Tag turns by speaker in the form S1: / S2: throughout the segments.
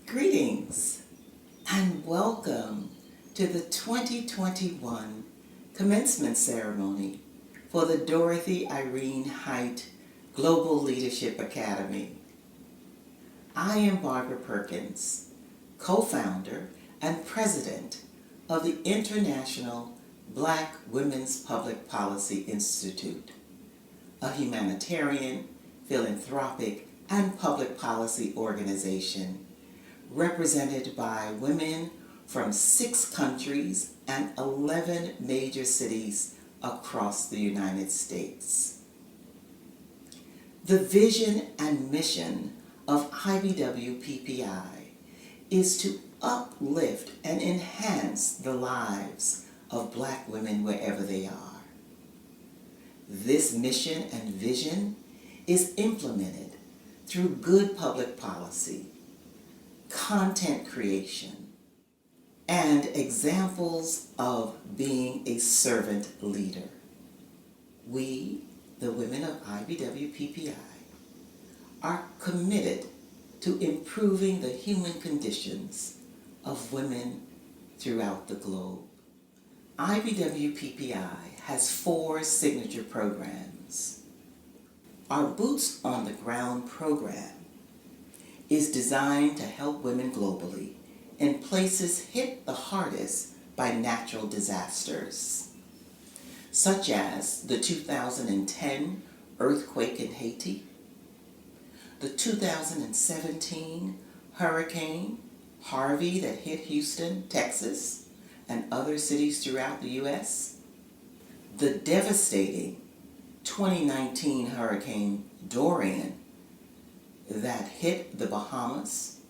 S1: Greetings and welcome to the 2021 Commencement Ceremony for the Dorothy Irene Height Global Leadership Academy. I am Barbara Perkins, co-founder and president of the International Black Women's Public Policy Institute, a humanitarian, philanthropic, and public policy organization represented by women from 6 countries and 11 major cities across the United States. The vision and mission of IBWPPI is to uplift and enhance the lives of Black women wherever they are. This mission and vision is implemented through good public policy, content creation, and examples of being a servant leader. We, the women of IBWPPI, are committed to improving the human conditions of women throughout the globe. IBWPPI has 4 signature programs. Our Boots on the Ground program is designed to help women globally in places hit the hardest by natural disasters, such as the 2010 earthquake in Haiti, the 2017 Hurricane Harvey that hit Houston, Texas, and other cities throughout the U.S., the devastating 2019 Hurricane Dorian that hit the Bahamas,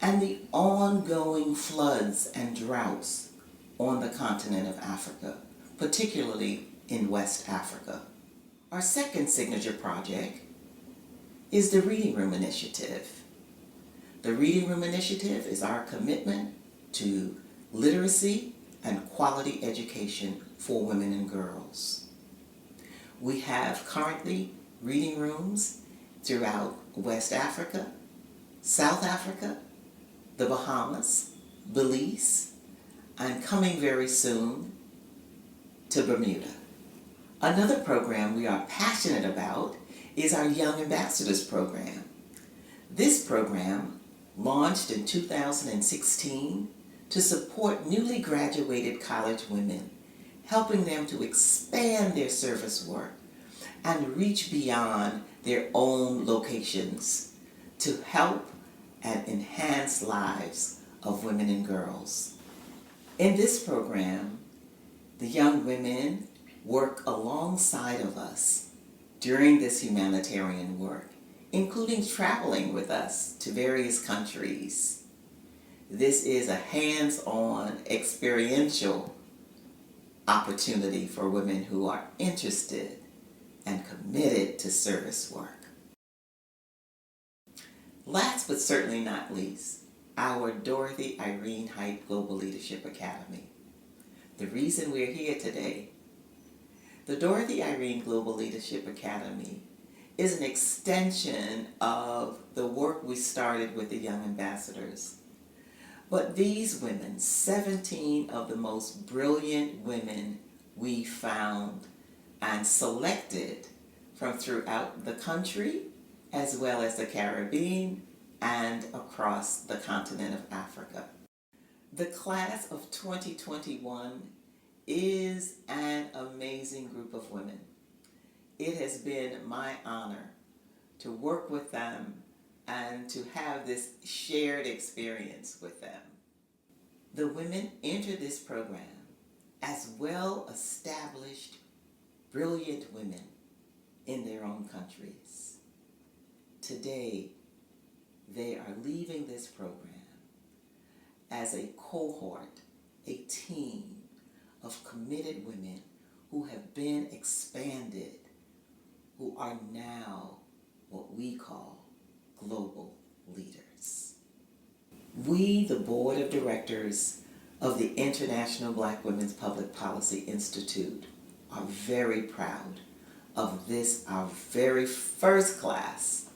S1: and the ongoing floods and droughts on the continent of Africa, particularly in West Africa. Our second signature project is the Reading Room Initiative. The Reading Room Initiative is our commitment to literacy and quality education for women and girls. We have currently reading rooms throughout West Africa, South Africa, the Bahamas, Belize, and coming very soon to Bermuda. Another program we are passionate about is our Young Ambassadors program. This program launched in 2016 to support newly graduated college women, helping them to expand their service work and reach beyond their own locations to help and enhance lives of women and girls. In this program, the young women work alongside of us during this humanitarian work, including traveling with us to various countries. This is a hands-on, experiential opportunity for women who are interested and committed to service work. Last but certainly not least, our Dorothy Irene Height Global Leadership Academy. The reason we're here today, the Dorothy Irene Global Leadership Academy is an extension of the work we started with the Young Ambassadors. But these women, 17 of the most brilliant women we found and selected from throughout the country, as well as the Caribbean and across the continent of Africa. The class of 2021 is an amazing group of women. It has been my honor to work with them and to have this shared experience with them. The women enter this program as well-established, brilliant women in their own countries. Today, they are leaving this program as a cohort, a team of committed women who have been expanded, who are now what we call global leaders. We, the Board of Directors of the International Black Women's Public Policy Institute, are very proud of this, our very first class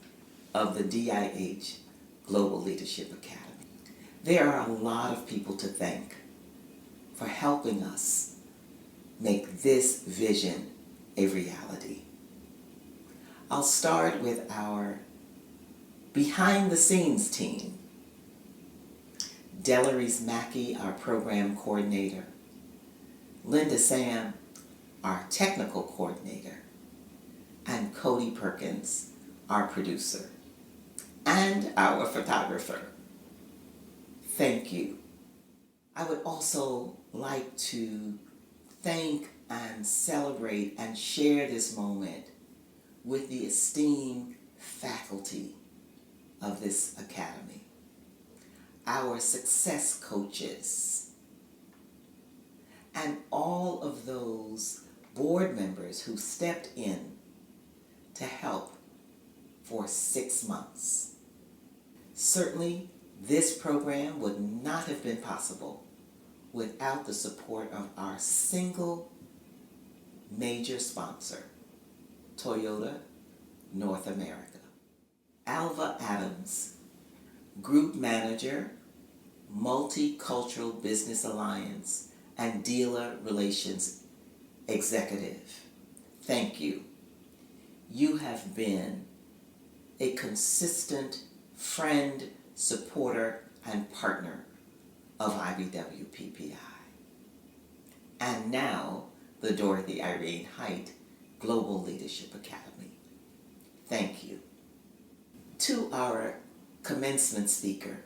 S1: of the DIH Global Leadership Academy. There are a lot of people to thank for helping us make this vision a reality. I'll start with our behind-the-scenes team. Delores Mackey, our program coordinator. Linda Sam, our technical coordinator. And Cody Perkins, our producer. And our photographer. Thank you. I would also like to thank and celebrate and share this moment with the esteemed faculty of this academy, our success coaches, and all of those board members who stepped in to help for 6 months. Certainly, this program would not have been possible without the support of our single major sponsor, Toyota North America. Alva Adams, Group Manager, Multicultural Business Alliance, and Dealer Relations Executive. Thank you. You have been a consistent friend, supporter, and partner of IBWPPI. And now, the Dorothy Irene Height Global Leadership Academy. Thank you. To our commencement speaker,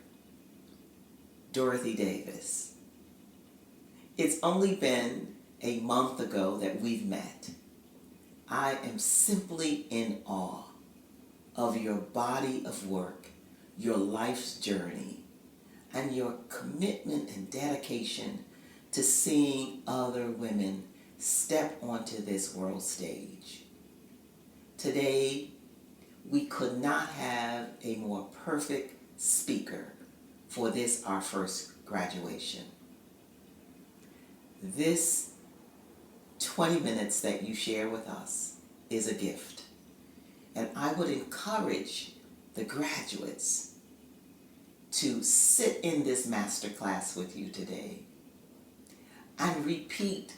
S1: Dorothy Davis. It's only been a month ago that we've met. I am simply in awe of your body of work, your life's journey, and your commitment and dedication to seeing other women step onto this world stage. Today, we could not have a more perfect speaker for this, our first graduation. This 20 minutes that you share with us is a gift. And I would encourage the graduates to sit in this masterclass with you today and repeat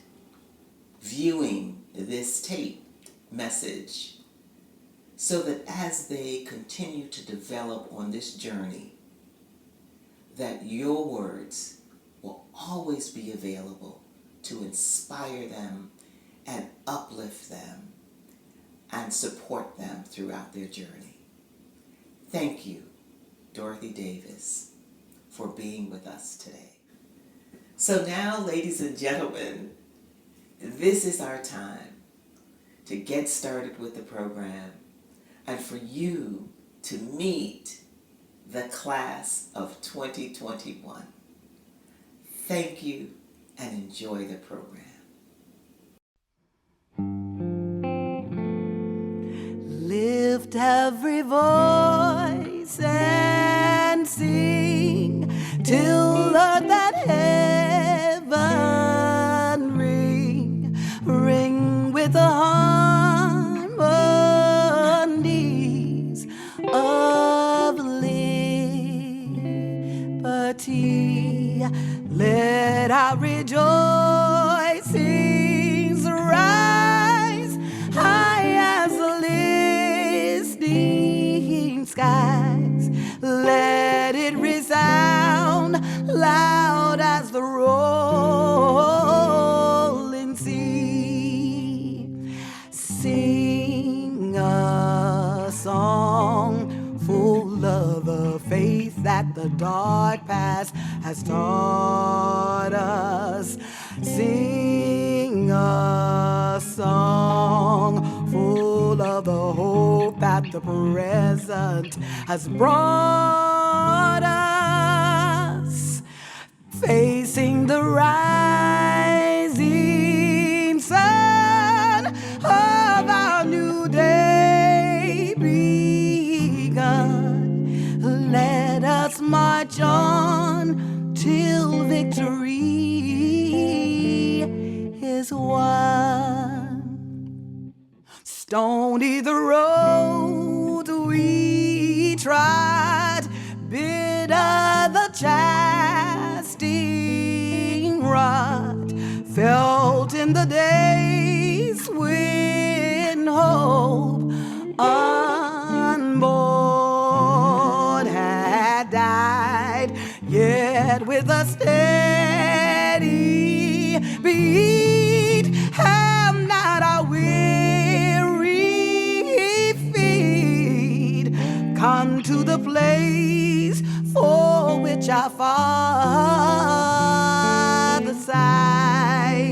S1: viewing this taped message so that as they continue to develop on this journey, that your words will always be available to inspire them and uplift them and support them throughout their journey. Thank you, Dorothy Davis, for being with us today. So now, ladies and gentlemen, this is our time to get started with the program and for you to meet the class of 2021. Thank you and enjoy the program.
S2: Lift every voice and sing till earth and heaven ring, ring with the harmonies of liberty. Let our rejoicings rise high as the listening skies. Let it resound loud as the rolling sea. Sing a song full of the faith that the dark past has taught us. Sing a song full of the hope that the present has brought us. Facing the rising sun of our new day begun. Let us march on till victory is won. Stony the road we trod, bitter the chastising rod, felt in the days when hope unborn had died, yet with a steady beat have not our weary feet come to the place for which our Father sighed.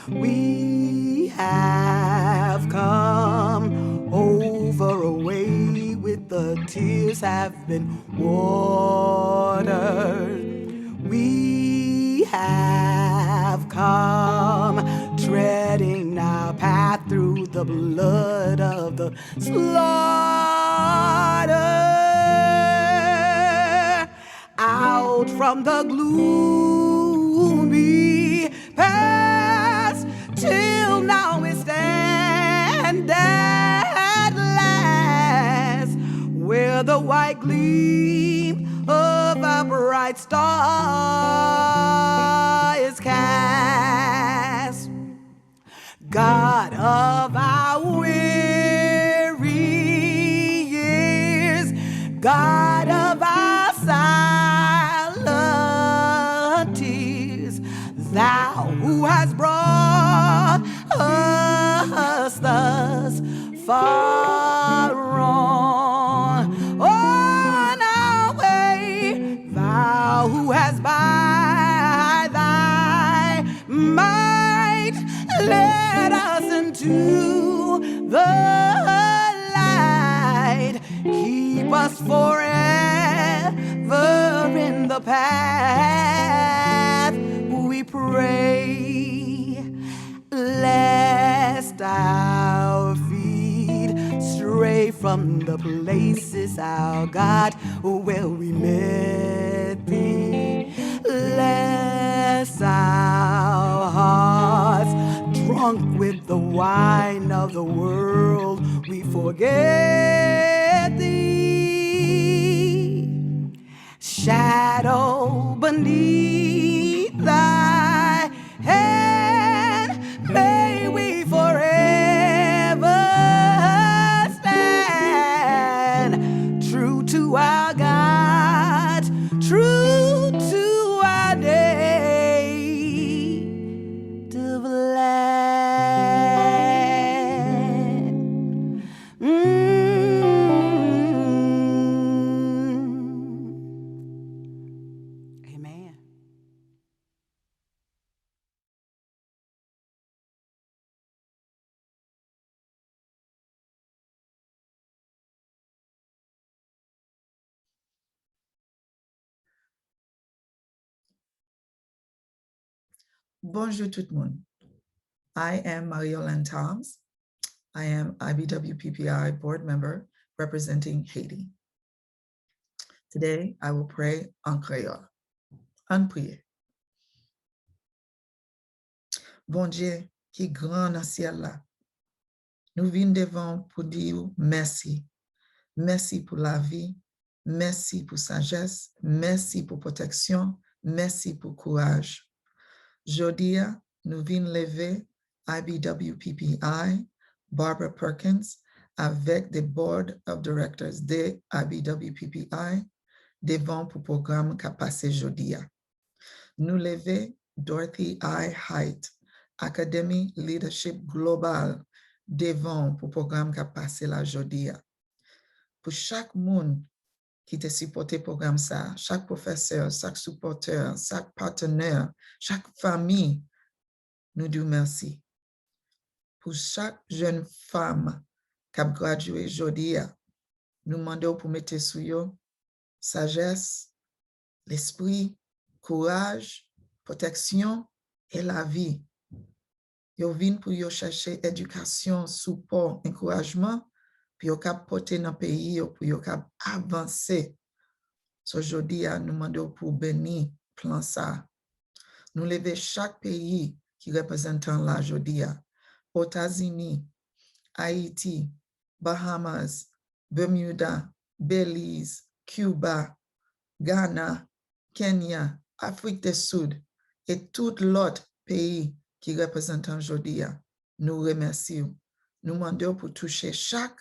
S2: We have come over away with the tears have been watered. We have come treading our path through the blood of the slaughter, out from the gloomy past till now we stand at last where the white gleam of a bright star is cast. God of our weary years, God of our silent tears, thou who hast brought us thus far on our way, thou who hast by thy might led us into the light, keep us forever in the path, we pray, lest our feet stray from the places, our God, where we met thee, lest our hearts, drunk with the wine of the world, we forget thee. Shadow beneath thy hand, may we forever stand true to our God, true to our native land. Amen.
S3: Bonjour tout le monde. I am Marie-Yolande Toms. I am IBWPPI board member representing Haiti. Today, I will pray en créole. En prière. Bon Dieu, qui grand dans le ciel là, nous venons devant pour dire merci. Merci pour la vie, merci pour sagesse, merci pour protection, merci pour courage. Jodia, nous venons lever IBWPPI, Barbara Perkins, avec des board of directors de IBWPPI, devant pour programme qu'a passé Jodia. Nous lever Dorothy I. Height, Academy Leadership Global, devant pour programme qu'a passé la Jodia. Pour chaque monde qui te supporté programme ça, chaque professeur, chaque supporteur, chaque partenaire, chaque famille, nous disons merci. Pour chaque jeune femme qui a gradué aujourd'hui, nous demandons pour mettre sur eux sagesse, l'esprit, courage, protection et la vie. Yo vin pour yo chercher éducation, support, encouragement, puis yo cap porter dans pays pour yo cap avancer So jodi a nous demandons pour bénir plan ça. Nous lever chaque pays qui représentant la jodi a. États-Unis, Haïti, Bahamas, Bermuda, Belize, Cuba, Ghana, Kenya, Afrique du Sud et tout l'autre pays qui représentent aujourd'hui. Nous remercions. Nous demandons pour toucher chaque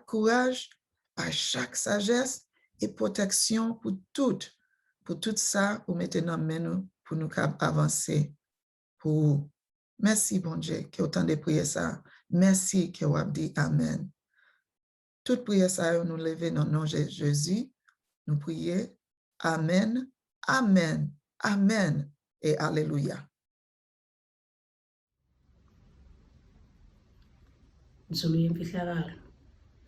S3: courage, par chaque sagesse et protection pour tout ça, pour maintenant pour nous avancer. Pour merci, bon Dieu, que autant de prières ça. Merci que vous avez dit Amen. Toute prière ça, nous lever dans le nom de Jésus. Nous prions Amen, Amen, Amen et Alléluia.
S4: Nzulu yemfihlakalo,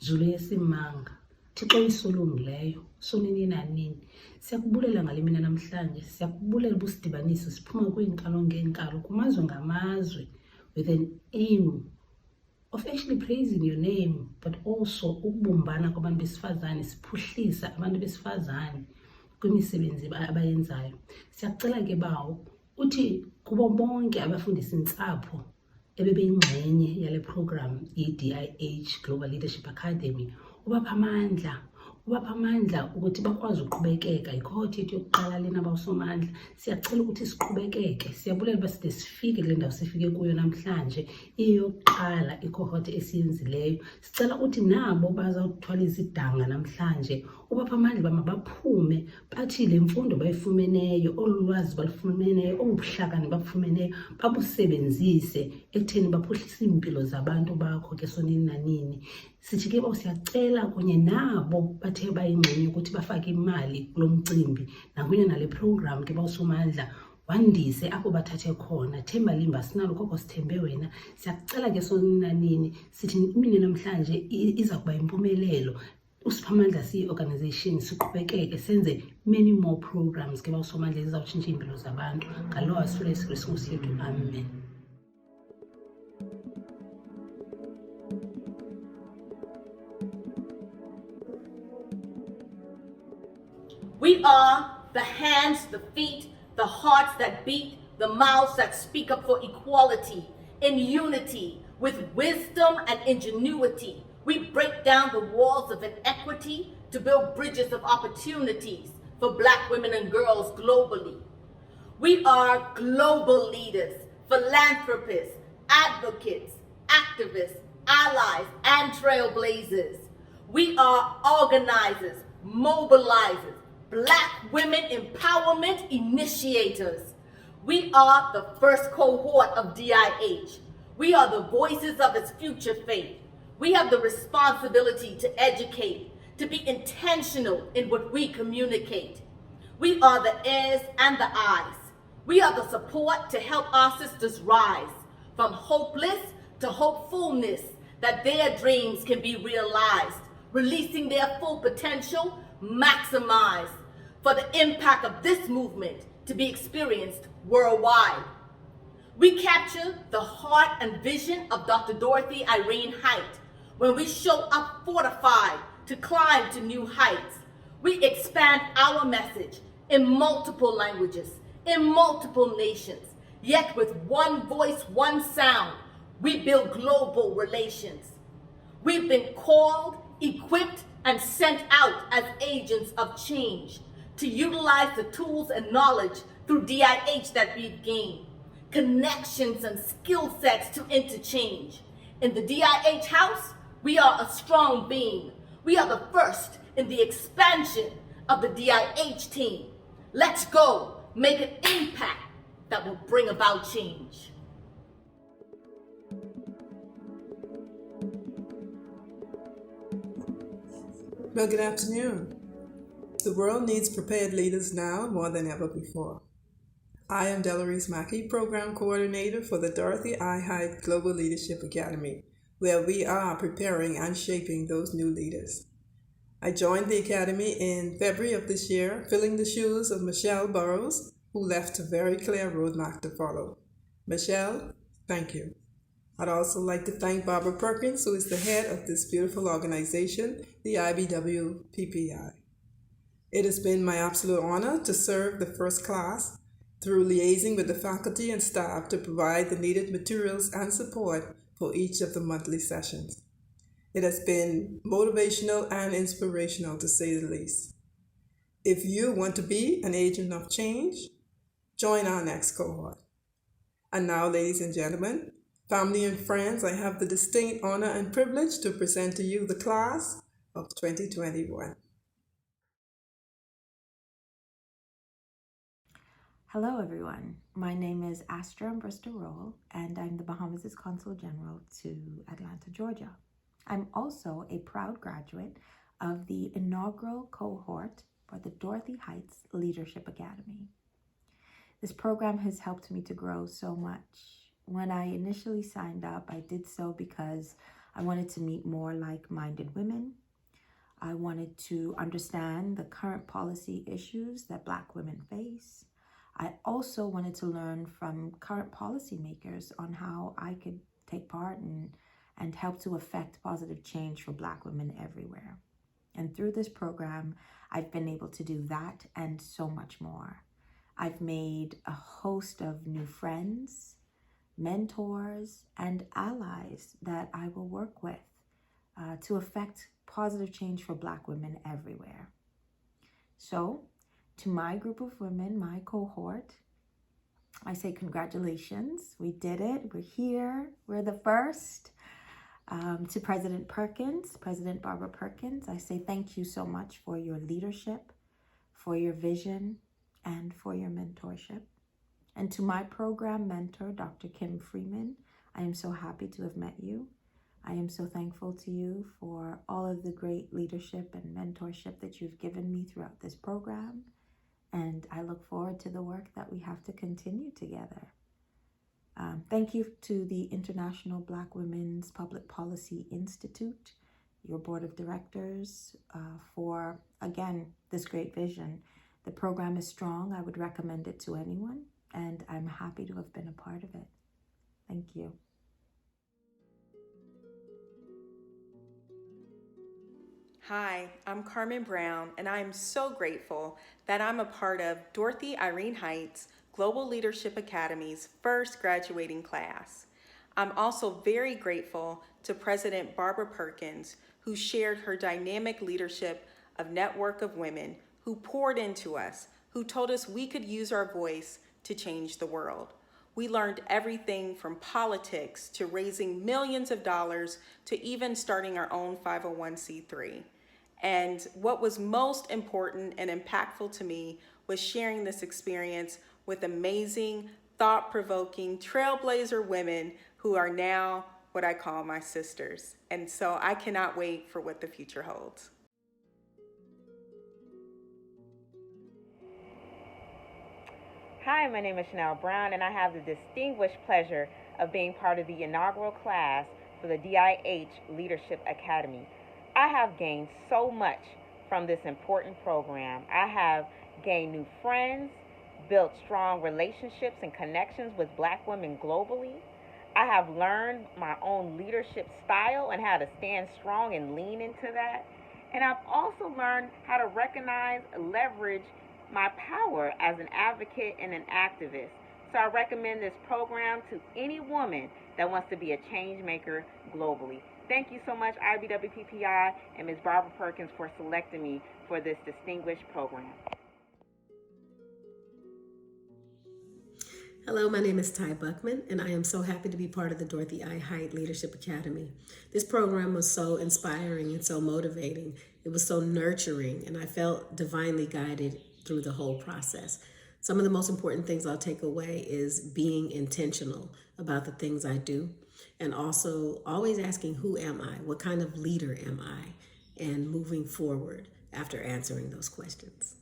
S4: Nzulu yesimanga, Thixo isolungileyo, sonini nanini. Siyakubulela ngale mina namhlanje, siyakubulela ubusidibaniso siphuma kwiinkalo ngeenkalo kumazwe ngamazwe with an aim of actually praising your name, but also ukubumbana kwabantu besifazane, siphuhlisa abantu besifazane kwimisebenzi abayenzayo. Siyakucela ke bawo uthi kubo bonke abafundisa intsapho ebebeyingxenye yale program i-DIH Global Leadership Academy, ubapha amandla ukuthi bakwazi uqhubekeka. Icohort yethu yokuqala lena abawusomandla, siyacela ukuthi siqhubekeke. Siyabulela uba side sifike kule ndawo sifike kuyo namhlanje, iyokuqala icohort esiyenzileyo. Sicela ukuthi nabo bazawuthwala izidanga namhlanje, ubapha amandla uba mabaphume bathi le mfundo bayifumeneyo, olu lwazi balufumeneyo, obuhlakani babufumeneyo, babusebenzise ekutheni baphuhlise iimpilo zabantu bakho ke sonini nanini. Sithi ke siyacela kunye nabo bathe bayingxenye ukuthi bafake imali kulo mcimbi nakunye nale program ke bawusomandla, wandise apho bathathe khona. Themba limba sinalo koko sithembe wena. Siyakucela ke sonini nanini, sithi imini namhlanje iza kuba impumelelo. Usipha amandla siyi-organization, siqhubekeke senze many more programs ke bawusomandla ezizawutshintsha iimpilo zabantu. Ngalo asifule Yesu Kristu Nkosi yethu, amen.
S5: We are the hands, the feet, the hearts that beat, the mouths that speak up for equality, in unity, with wisdom and ingenuity. We break down the walls of inequity to build bridges of opportunities for Black women and girls globally. We are global leaders, philanthropists, advocates, activists, allies, and trailblazers. We are organizers, mobilizers, Black women empowerment initiators. We are the first cohort of DIH. We are the voices of its future faith. We have the responsibility to educate, to be intentional in what we communicate. We are the ears and the eyes. We are the support to help our sisters rise from hopeless to hopefulness, that their dreams can be realized, releasing their full potential, maximized, for the impact of this movement to be experienced worldwide. We capture the heart and vision of Dr. Dorothy Irene Height when we show up fortified to climb to new heights. We expand our message in multiple languages, in multiple nations, yet with one voice, one sound, we build global relations. We've been called, equipped, and sent out as agents of change to utilize the tools and knowledge through DIH that we've gained, connections and skill sets to interchange. In the DIH house, we are a strong beam. We are the first in the expansion of the DIH team. Let's go make an impact that will bring about change.
S6: Well, good afternoon. The world needs prepared leaders now more than ever before. I am Delarice Mackey, Program Coordinator for the Dorothy I. Height Global Leadership Academy, where we are preparing and shaping those new leaders. I joined the Academy in February of this year, filling the shoes of Michelle Burrows, who left a very clear roadmap to follow. Michelle, thank you. I'd also like to thank Barbara Perkins, who is the head of this beautiful organization, the IBW PPI. It has been my absolute honor to serve the first class through liaising with the faculty and staff to provide the needed materials and support for each of the monthly sessions. It has been motivational and inspirational, to say the least. If you want to be an agent of change, join our next cohort. And now, ladies and gentlemen, family and friends, I have the distinct honor and privilege to present to you the class of 2021.
S7: Hello, everyone. My name is Astra Bristol Roll, and I'm the Bahamas' Consul General to Atlanta, Georgia. I'm also a proud graduate of the inaugural cohort for the Dorothy Heights Leadership Academy. This program has helped me to grow so much. When I initially signed up, I did so because I wanted to meet more like-minded women. I wanted to understand the current policy issues that Black women face. I also wanted to learn from current policymakers on how I could take part and help to affect positive change for Black women everywhere. And through this program, I've been able to do that and so much more. I've made a host of new friends, mentors, and allies that I will work with to affect positive change for Black women everywhere. So, to my group of women, my cohort, I say congratulations. We did it. We're here. We're the first. To President Barbara Perkins, I say thank you so much for your leadership, for your vision, and for your mentorship. And to my program mentor, Dr. Kim Freeman, I am so happy to have met you. I am so thankful to you for all of the great leadership and mentorship that you've given me throughout this program. And I look forward to the work that we have to continue together. Thank you to the International Black Women's Public Policy Institute, your board of directors, for, again, this great vision. The program is strong. I would recommend it to anyone, and I'm happy to have been a part of it. Thank you.
S8: Hi, I'm Carmen Brown, and I'm so grateful that I'm a part of Dorothy Irene Heights Global Leadership Academy's first graduating class. I'm also very grateful to President Barbara Perkins, who shared her dynamic leadership of network of women, who poured into us, who told us we could use our voice to change the world. We learned everything from politics to raising millions of dollars to even starting our own 501c3. And what was most important and impactful to me was sharing this experience with amazing, thought-provoking, trailblazer women who are now what I call my sisters. And so I cannot wait for what the future holds.
S9: Hi, my name is Chanel Brown, and I have the distinguished pleasure of being part of the inaugural class for the DIH Leadership Academy. I have gained so much from this important program. I have gained new friends, built strong relationships and connections with Black women globally. I have learned my own leadership style and how to stand strong and lean into that. And I've also learned how to recognize and leverage my power as an advocate and an activist. So I recommend this program to any woman that wants to be a change maker globally. Thank you so much, IBWPPI and Ms. Barbara Perkins, for selecting me for this distinguished program.
S10: Hello, my name is Ty Buckman, and I am so happy to be part of the Dorothy I. Height Leadership Academy. This program was so inspiring and so motivating. It was so nurturing, and I felt divinely guided through the whole process. Some of the most important things I'll take away is being intentional about the things I do, and also always asking, who am I? What kind of leader am I? And moving forward after answering those questions.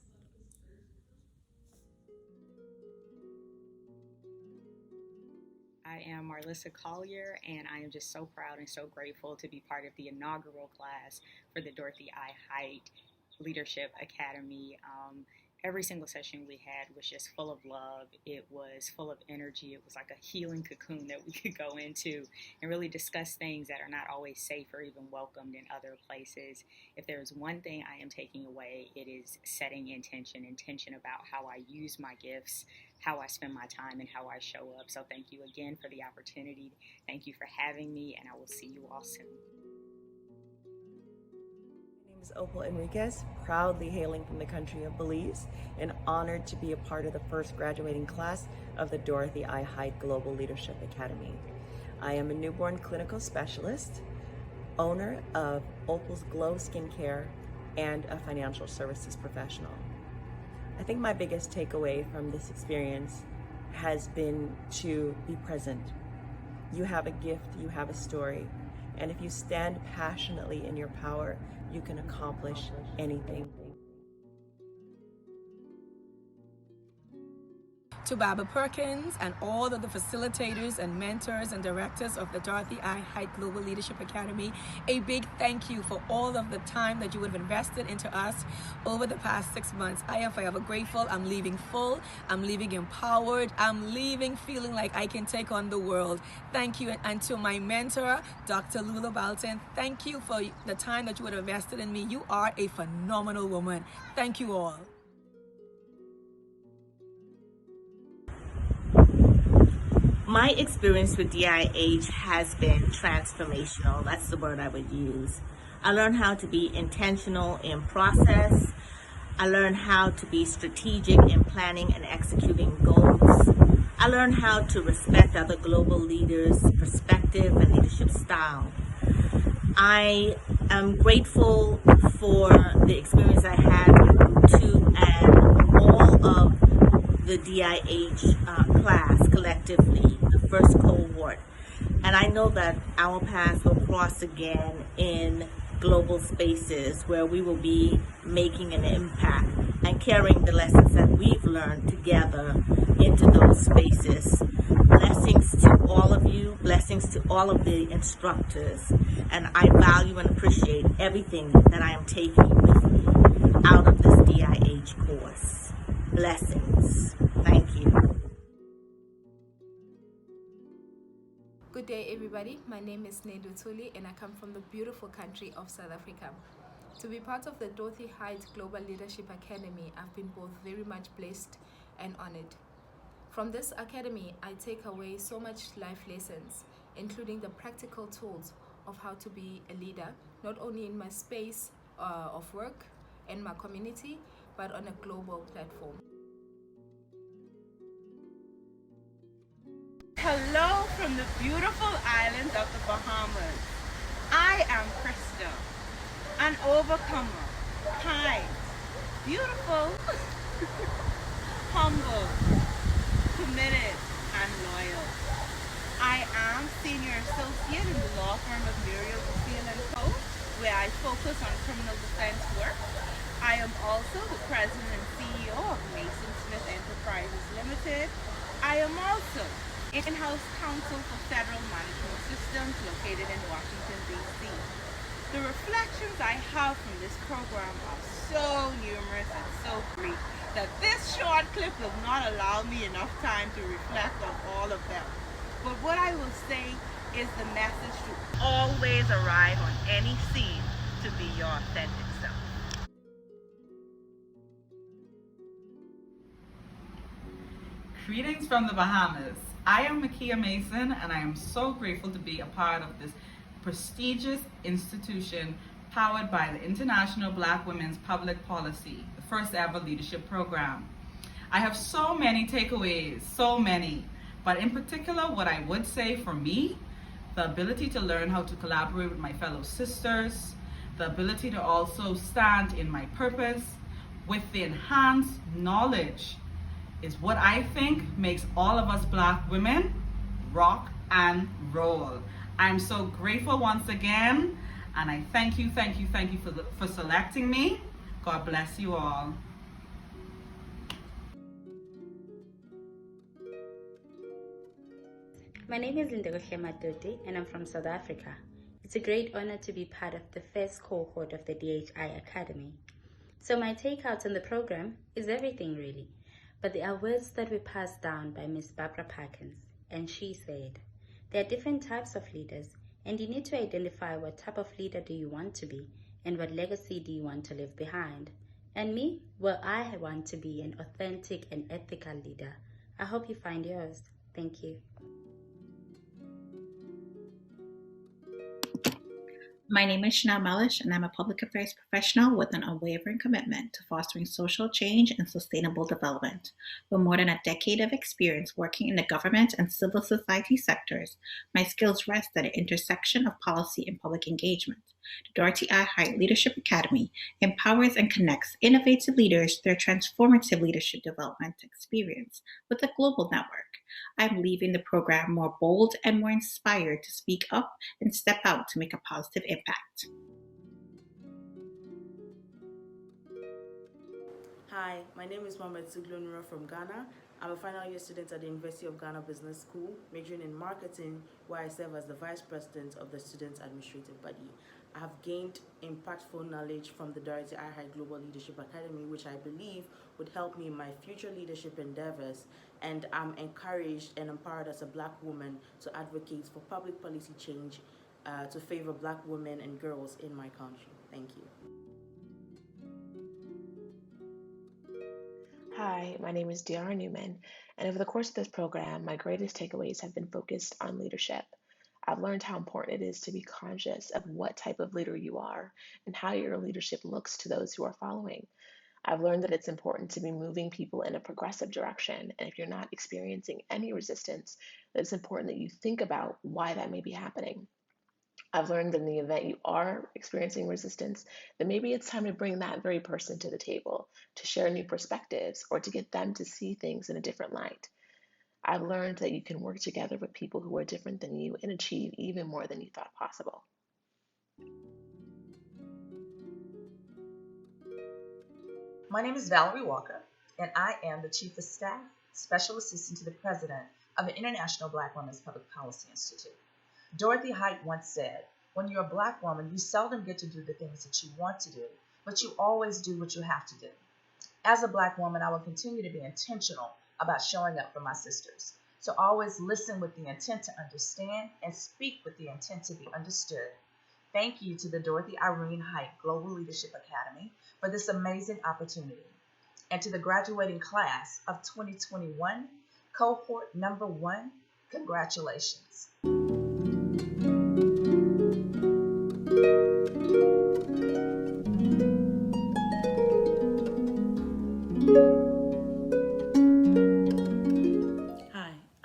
S11: I am Marlissa Collier, and I am just so proud and so grateful to be part of the inaugural class for the Dorothy I. Height Leadership Academy. every single session we had was just full of love. It was full of energy. It was like a healing cocoon that we could go into and really discuss things that are not always safe or even welcomed in other places. If there's one thing I am taking away, it is setting intention about how I use my gifts, how I spend my time, and how I show up. So thank you again for the opportunity. Thank you for having me, and I will see you all soon.
S12: My name is Opal Enriquez, proudly hailing from the country of Belize, and honored to be a part of the first graduating class of the Dorothy I. Hyde Global Leadership Academy. I am a newborn clinical specialist, owner of Opal's Glow Skincare, and a financial services professional. I think my biggest takeaway from this experience has been to be present. You have a gift, you have a story, and if you stand passionately in your power, you can accomplish anything.
S13: To Barbara Perkins and all of the facilitators and mentors and directors of the Dorothy I. Hyde Global Leadership Academy, a big thank you for all of the time that you would have invested into us over the past 6 months. I am forever grateful. I'm leaving full. I'm leaving empowered. I'm leaving feeling like I can take on the world. Thank you. And to my mentor, Dr. Lula Balton, thank you for the time that you would have invested in me. You are a phenomenal woman. Thank you all.
S14: My experience with DIH has been transformational. That's the word I would use. I learned how to be intentional in process. I learned how to be strategic in planning and executing goals. I learned how to respect other global leaders' perspective and leadership style. I am grateful for the experience I had with Group 2 and all of the DIH class collectively, the first cohort. And I know that our paths will cross again in global spaces where we will be making an impact and carrying the lessons that we've learned together into those spaces. Blessings to all of you, blessings to all of the instructors, and I value and appreciate everything that I am taking with me out of this DIH course. Blessings. Thank you.
S15: Good day, everybody. My name is Nedu Tuli, and I come from the beautiful country of South Africa. To be part of the Dorothy Hyde Global Leadership Academy, I've been both very much blessed and honored. From this academy, I take away so much life lessons, including the practical tools of how to be a leader, not only in my space of work and my community, but on a global platform.
S16: Hello from the beautiful island of the Bahamas. I am Krista, an overcomer, kind, beautiful, humble, committed, and loyal. I am Senior Associate in the law firm of Muriel Co., where I focus on criminal defense work. I am also the President and CEO of Mason Smith Enterprises Limited. I am also in-house counsel for Federal Management Systems located in Washington, D.C. The reflections I have from this program are so numerous and so great that this short clip will not allow me enough time to reflect on all of them. But what I will say is the message to always arrive on any scene to be your authentic self.
S17: Greetings from the Bahamas. I am Makia Mason, and I am so grateful to be a part of this prestigious institution powered by the International Black Women's Public Policy, the first ever leadership program. I have so many takeaways, so many, but in particular, what I would say for me, the ability to learn how to collaborate with my fellow sisters, the ability to also stand in my purpose with the enhanced knowledge is what I think makes all of us Black women rock and roll. I'm so grateful once again, and I thank you for selecting me. God bless you all.
S18: My name is Inaugural, and I'm from South Africa. It's a great honor to be part of the first cohort of the DHI Academy. So my takeouts on the program is everything really. But there are words that were passed down by Miss Barbara Perkins, and she said, there are different types of leaders, and you need to identify what type of leader do you want to be, and what legacy do you want to leave behind. And me, well, I want to be an authentic and ethical leader. I hope you find yours. Thank you.
S19: My name is Chanel Mellish, and I'm a public affairs professional with an unwavering commitment to fostering social change and sustainable development. With more than a decade of experience working in the government and civil society sectors, my skills rest at the intersection of policy and public engagement. The Dorothy I. Height Leadership Academy empowers and connects innovative leaders through transformative leadership development experience with a global network. I'm leaving the program more bold and more inspired to speak up and step out to make a positive impact.
S20: Hi, my name is Mohamed Zuglonura from Ghana. I'm a final year student at the University of Ghana Business School, majoring in marketing, where I serve as the Vice President of the Student Administrative Body. I have gained impactful knowledge from the Dorothy I. Height Global Leadership Academy, which I believe would help me in my future leadership endeavors, and I'm encouraged and empowered as a Black woman to advocate for public policy change to favor Black women and girls in my country. Thank you.
S21: Hi, my name is Diara Newman, and over the course of this program, my greatest takeaways have been focused on leadership. I've learned how important it is to be conscious of what type of leader you are and how your leadership looks to those who are following. I've learned that it's important to be moving people in a progressive direction, and if you're not experiencing any resistance, that it's important that you think about why that may be happening. I've learned that in the event you are experiencing resistance, then maybe it's time to bring that very person to the table, to share new perspectives, or to get them to see things in a different light. I've learned that you can work together with people who are different than you and achieve even more than you thought possible.
S22: My name is Valerie Walker, and I am the Chief of Staff, Special Assistant to the President of the International Black Women's Public Policy Institute. Dorothy Height once said, when you're a Black woman, you seldom get to do the things that you want to do, but you always do what you have to do. As a Black woman, I will continue to be intentional about showing up for my sisters. So always listen with the intent to understand and speak with the intent to be understood. Thank you to the Dorothy Irene Height Global Leadership Academy for this amazing opportunity. And to the graduating class of 2021, Cohort number 1, congratulations.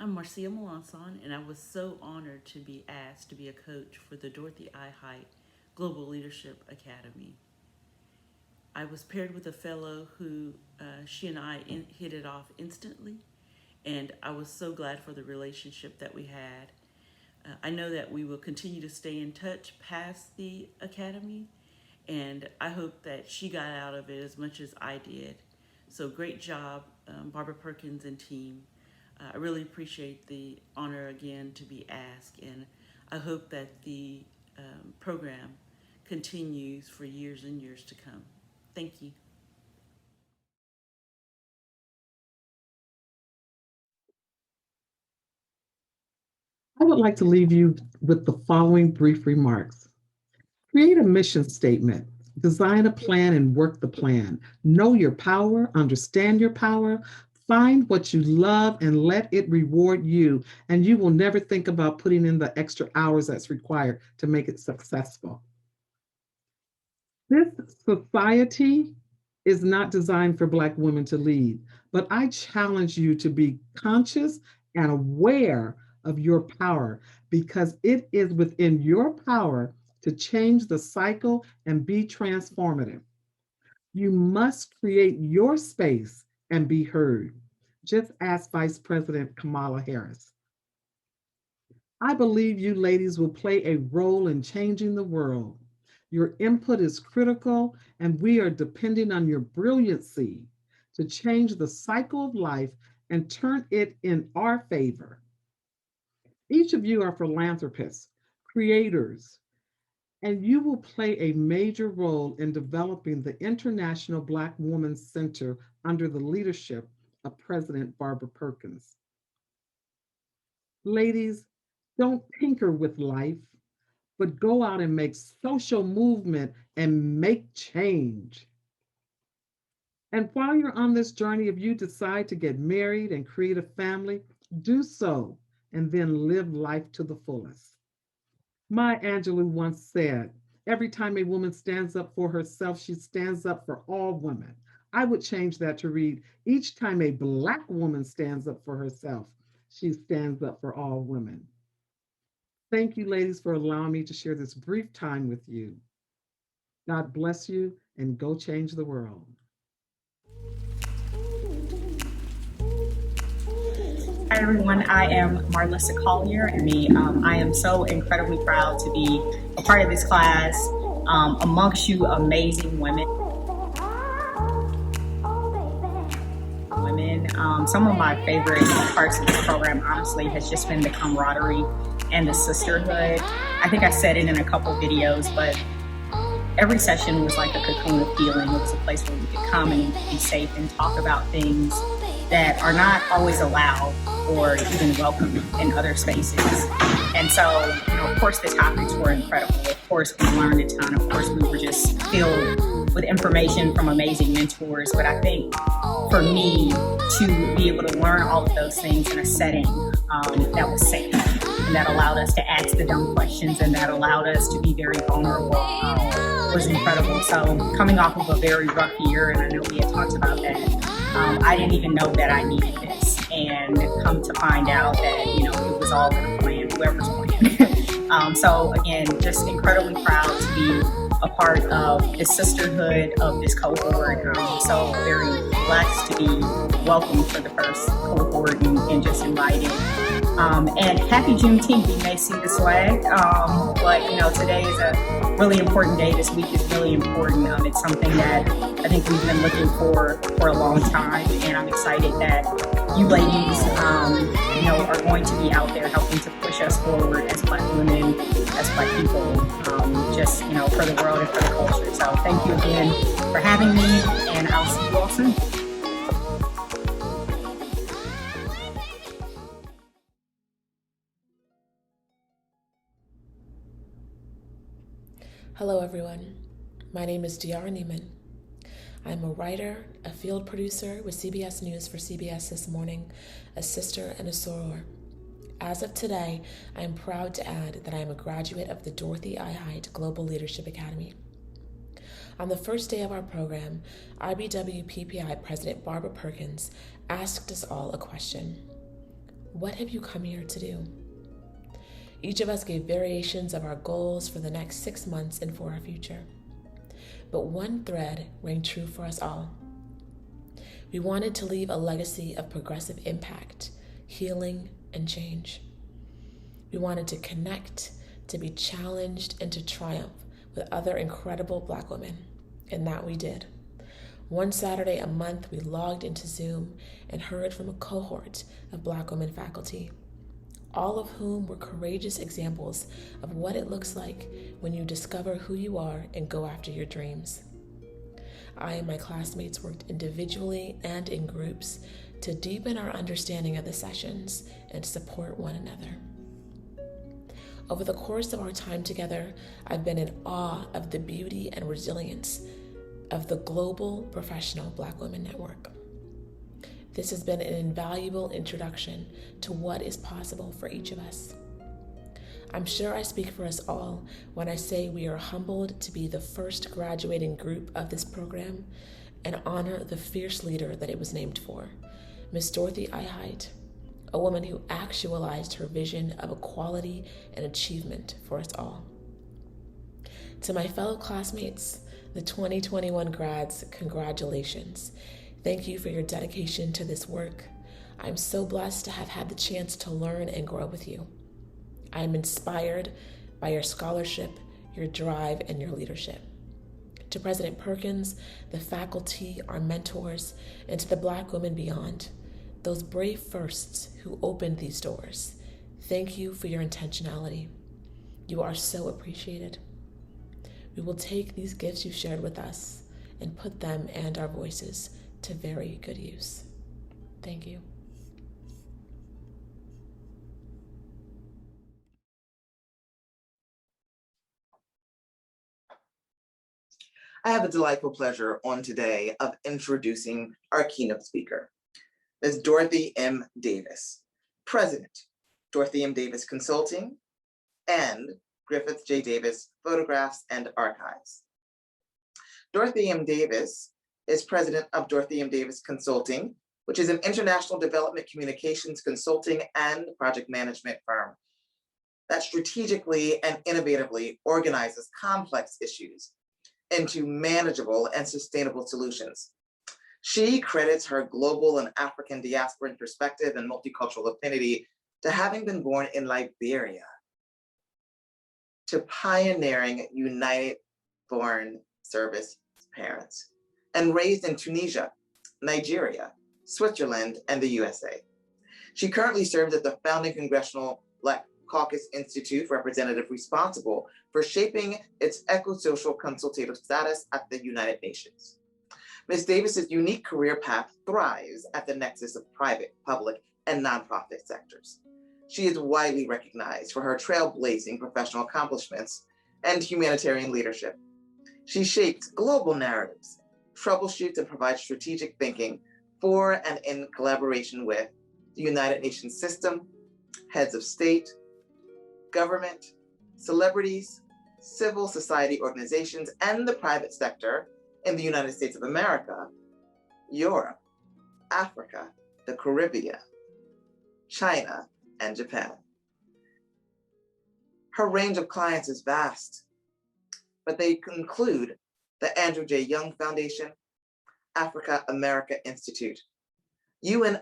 S23: Marcia Melanson, and I was so honored to be asked to be a coach for the Dorothy I. Height Global Leadership Academy. I was paired with a fellow who she and I hit it off instantly, and I was so glad for the relationship that we had. I know that we will continue to stay in touch past the academy, and I hope that she got out of it as much as I did. So great job, Barbara Perkins and team. I really appreciate the honor again to be asked, and I hope that the program continues for years and years to come. Thank you.
S24: I would like to leave you with the following brief remarks. Create a mission statement. Design a plan and work the plan. Know your power, understand your power, find what you love and let it reward you, and you will never think about putting in the extra hours that's required to make it successful. This society is not designed for Black women to lead, but I challenge you to be conscious and aware of your power, because it is within your power to change the cycle and be transformative. You must create your space and be heard. Just ask Vice President Kamala Harris. I believe you ladies will play a role in changing the world. Your input is critical, and we are depending on your brilliancy to change the cycle of life and turn it in our favor. Each of you are philanthropists, creators, and you will play a major role in developing the International Black Women's Center under the leadership of President Barbara Perkins. Ladies, don't tinker with life, but go out and make social movement and make change. And while you're on this journey, if you decide to get married and create a family, do so and then live life to the fullest. Maya Angelou once said, every time a woman stands up for herself, she stands up for all women. I would change that to read, each time a Black woman stands up for herself, she stands up for all women. Thank you, ladies, for allowing me to share this brief time with you. God bless you and go change the world.
S1: Hi everyone, I am Marlissa Collier, and I am so incredibly proud to be a part of this class amongst you amazing women. Some of my favorite parts of this program, honestly, has just been the camaraderie and the sisterhood. I think I said it in a couple videos, but every session was like a cocoon of healing. It was a place where we could come and be safe and talk about things that are not always allowed or even welcome in other spaces. And so, of course, the topics were incredible. Of course, we learned a ton. Of course, we were just filled with information from amazing mentors. But I think for me to be able to learn all of those things in a setting that was safe and that allowed us to ask the dumb questions and that allowed us to be very vulnerable was incredible. So coming off of a very rough year, and I know we had talked about that, I didn't even know that I needed this, and come to find out that, it was all in the plan, whoever's plan. So again, just incredibly proud to be a part of the sisterhood of this cohort. So very blessed to be welcomed for the first cohort and just invited. And happy Juneteenth. You may see the swag, but today is a really important day. This week is really important. It's something that I think we've been looking for a long time, and I'm excited that you ladies, are going to be out there helping to push us forward as Black women, as Black people, just for the world and for the culture. So thank you again for having me, and I'll see you all soon.
S2: Hello everyone, my name is Diara Neiman. I'm a writer, a field producer with CBS News for CBS This Morning, a sister and a soror. As of today, I am proud to add that I am a graduate of the Dorothy I. Height Global Leadership Academy. On the first day of our program, IBW PPI President Barbara Perkins asked us all a question. What have you come here to do? Each of us gave variations of our goals for the next 6 months and for our future. But one thread rang true for us all. We wanted to leave a legacy of progressive impact, healing, and change. We wanted to connect, to be challenged, and to triumph with other incredible Black women, and that we did. One Saturday a month, we logged into Zoom and heard from a cohort of Black women faculty, all of whom were courageous examples of what it looks like when you discover who you are and go after your dreams. I and my classmates worked individually and in groups to deepen our understanding of the sessions and support one another. Over the course of our time together, I've been in awe of the beauty and resilience of the Global Professional Black Women Network. This has been an invaluable introduction to what is possible for each of us. I'm sure I speak for us all when I say we are humbled to be the first graduating group of this program and honor the fierce leader that it was named for, Miss Dorothy I. Height, a woman who actualized her vision of equality and achievement for us all. To my fellow classmates, the 2021 grads, congratulations. Thank you for your dedication to this work. I'm so blessed to have had the chance to learn and grow with you. I am inspired by your scholarship, your drive, and your leadership. To President Perkins, the faculty, our mentors, and to the Black women beyond, those brave firsts who opened these doors, thank you for your intentionality. You are so appreciated. We will take these gifts you've shared with us and put them and our voices to very good use. Thank you.
S3: I have the delightful pleasure on today of introducing our keynote speaker, Ms. Dorothy M. Davis, President, Dorothy M. Davis Consulting, and Griffith J. Davis Photographs and Archives. Dorothy M. Davis is president of Dorothy M. Davis Consulting, which is an international development communications consulting and project management firm that strategically and innovatively organizes complex issues into manageable and sustainable solutions. She credits her global and African diasporan perspective and multicultural affinity to having been born in Liberia, to pioneering United Foreign Service parents, and raised in Tunisia, Nigeria, Switzerland, and the USA. She currently serves as the founding Congressional Black Caucus Institute representative responsible for shaping its eco-social consultative status at the United Nations. Ms. Davis's unique career path thrives at the nexus of private, public, and nonprofit sectors. She is widely recognized for her trailblazing professional accomplishments and humanitarian leadership. She shapes global narratives, troubleshoots and provides strategic thinking for and in collaboration with the United Nations system, heads of state, government, celebrities, civil society organizations, and the private sector in the United States of America, Europe, Africa, the Caribbean, China, and Japan. Her range of clients is vast, but they include the Andrew J. Young Foundation, Africa America Institute, UN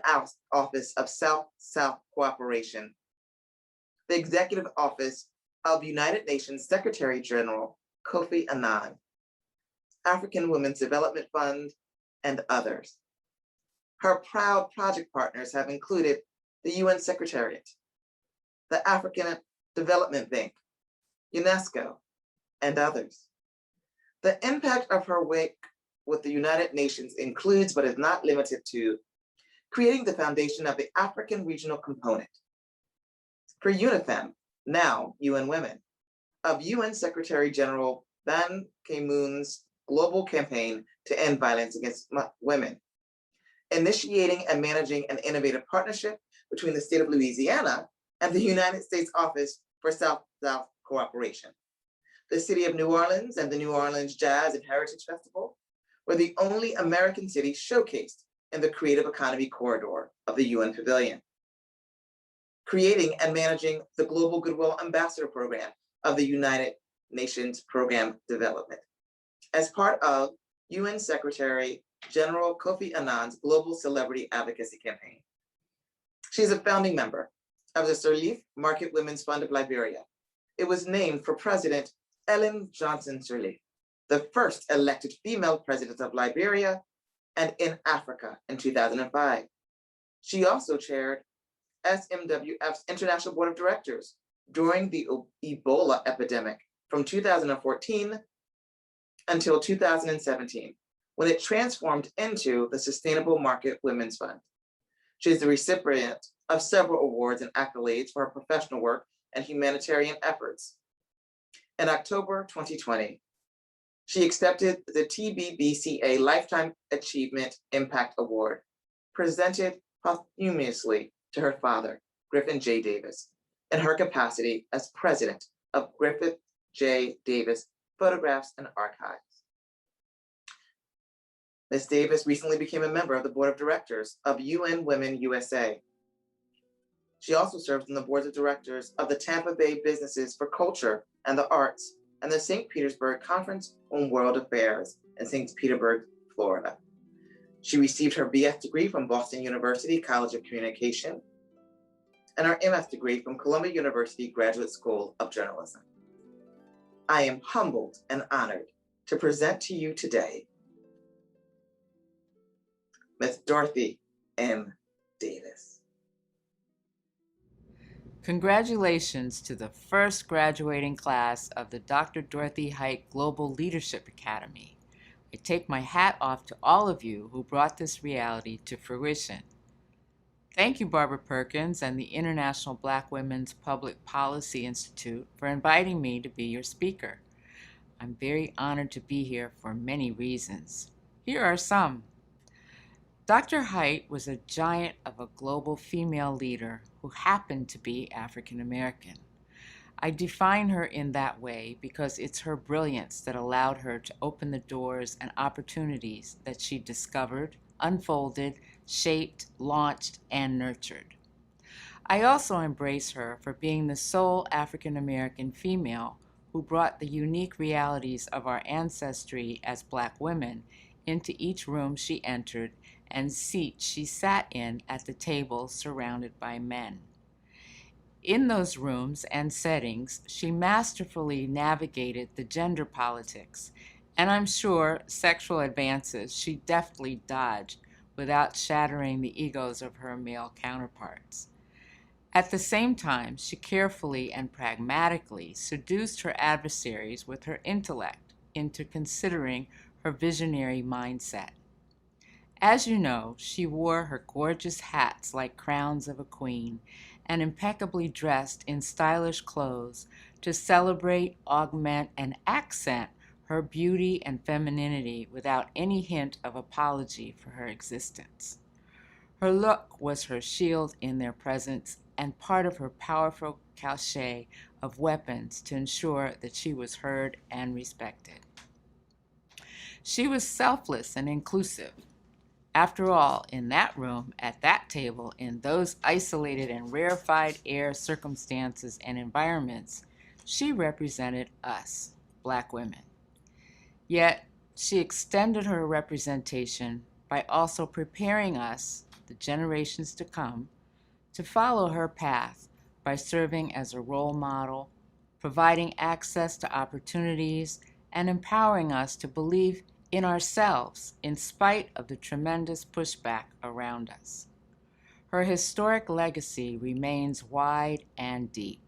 S3: Office of South-South Cooperation, the Executive Office of United Nations Secretary General Kofi Annan, African Women's Development Fund, and others. Her proud project partners have included the UN Secretariat, the African Development Bank, UNESCO, and others. The impact of her work with the United Nations includes, but is not limited to, creating the foundation of the African Regional Component for UNIFEM, now UN Women, of UN Secretary General Ban Ki-moon's global campaign to end violence against women, initiating and managing an innovative partnership between the state of Louisiana and the United States Office for South-South Cooperation. The city of New Orleans and the New Orleans Jazz and Heritage Festival were the only American city showcased in the Creative Economy Corridor of the UN Pavilion. Creating and managing the Global Goodwill Ambassador Program of the United Nations Program Development as part of UN Secretary General Kofi Annan's Global Celebrity Advocacy Campaign. She is a founding member of the Sirleaf Market Women's Fund of Liberia. It was named for President Ellen Johnson Sirleaf, the first elected female president of Liberia and in Africa in 2005. She also chaired SMWF's International Board of Directors during the Ebola epidemic from 2014 until 2017, when it transformed into the Sustainable Market Women's Fund. She is the recipient of several awards and accolades for her professional work and humanitarian efforts. In October 2020, she accepted the TBBCA Lifetime Achievement Impact Award, presented posthumously to her father, Griffin J. Davis, in her capacity as president of Griffith J. Davis Photographs and Archives. Ms. Davis recently became a member of the board of directors of UN Women USA. She also serves on the boards of directors of the Tampa Bay Businesses for Culture and the Arts and the St. Petersburg Conference on World Affairs in St. Petersburg, Florida. She received her BS degree from Boston University College of Communication and her MS degree from Columbia University Graduate School of Journalism. I am humbled and honored to present to you today Ms. Dorothy M. Davis.
S4: Congratulations to the first graduating class of the Dr. Dorothy Height Global Leadership Academy. I take my hat off to all of you who brought this reality to fruition. Thank you, Barbara Perkins and the International Black Women's Public Policy Institute for inviting me to be your speaker. I'm very honored to be here for many reasons. Here are some. Dr. Height was a giant of a global female leader who happened to be African American. I define her in that way because it's her brilliance that allowed her to open the doors and opportunities that she discovered, unfolded, shaped, launched, and nurtured. I also embrace her for being the sole African American female who brought the unique realities of our ancestry as Black women into each room she entered and seat she sat in at the table surrounded by men. In those rooms and settings, she masterfully navigated the gender politics, and I'm sure sexual advances she deftly dodged without shattering the egos of her male counterparts. At the same time, she carefully and pragmatically seduced her adversaries with her intellect into considering her visionary mindset. As you know, she wore her gorgeous hats like crowns of a queen and impeccably dressed in stylish clothes to celebrate, augment, and accent her beauty and femininity without any hint of apology for her existence. Her look was her shield in their presence and part of her powerful cachet of weapons to ensure that she was heard and respected. She was selfless and inclusive. After all, in that room, at that table, in those isolated and rarefied air circumstances and environments, she represented us, Black women. Yet, she extended her representation by also preparing us, the generations to come, to follow her path by serving as a role model, providing access to opportunities, and empowering us to believe in ourselves in spite of the tremendous pushback around us. Her historic legacy remains wide and deep.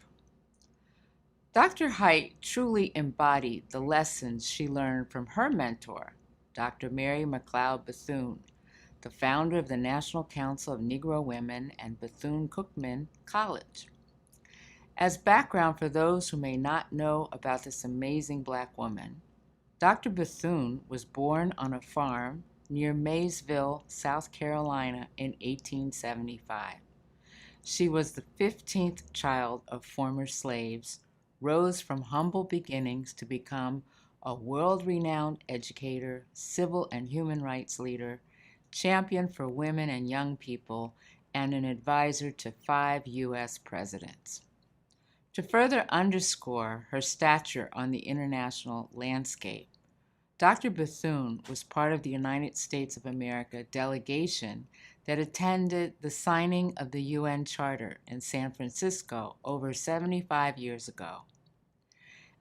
S4: Dr. Height truly embodied the lessons she learned from her mentor, Dr. Mary McLeod Bethune, the founder of the National Council of Negro Women and Bethune-Cookman College. As background for those who may not know about this amazing Black woman, Dr. Bethune was born on a farm near Maysville, South Carolina in 1875. She was the 15th child of former slaves, rose from humble beginnings to become a world-renowned educator, civil and human rights leader, champion for women and young people, and an advisor to 5 U.S. presidents. To further underscore her stature on the international landscape, Dr. Bethune was part of the United States of America delegation that attended the signing of the UN Charter in San Francisco over 75 years ago.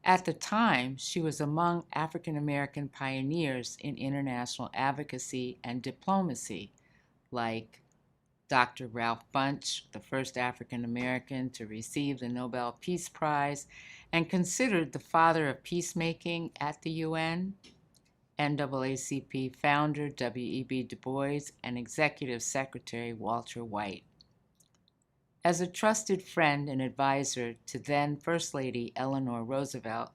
S4: At the time, she was among African American pioneers in international advocacy and diplomacy, like Dr. Ralph Bunche, the first African American to receive the Nobel Peace Prize and considered the father of peacemaking at the UN, NAACP founder W.E.B. Du Bois, and Executive Secretary Walter White. As a trusted friend and advisor to then First Lady Eleanor Roosevelt,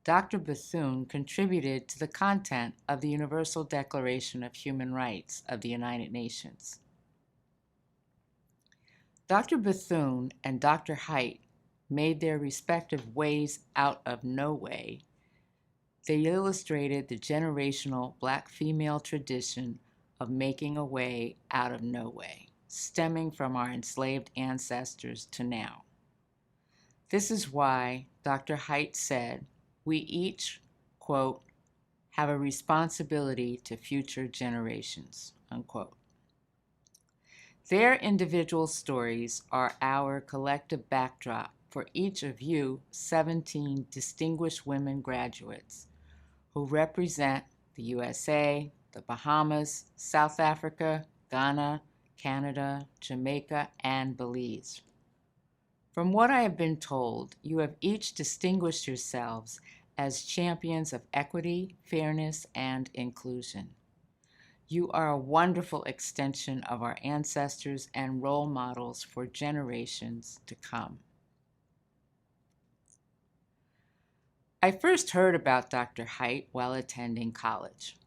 S4: Dr. Bethune contributed to the content of the Universal Declaration of Human Rights of the United Nations. Dr. Bethune and Dr. Height made their respective ways out of no way. They illustrated the generational Black female tradition of making a way out of no way, stemming from our enslaved ancestors to now. This is why Dr. Height said, "We each, quote, have a responsibility to future generations," unquote. Their individual stories are our collective backdrop for each of you 17 distinguished women graduates who represent the USA, the Bahamas, South Africa, Ghana, Canada, Jamaica, and Belize. From what I have been told, you have each distinguished yourselves as champions of equity, fairness, and inclusion. You are a wonderful extension of our ancestors and role models for generations to come. I first heard about Dr. Height while attending college.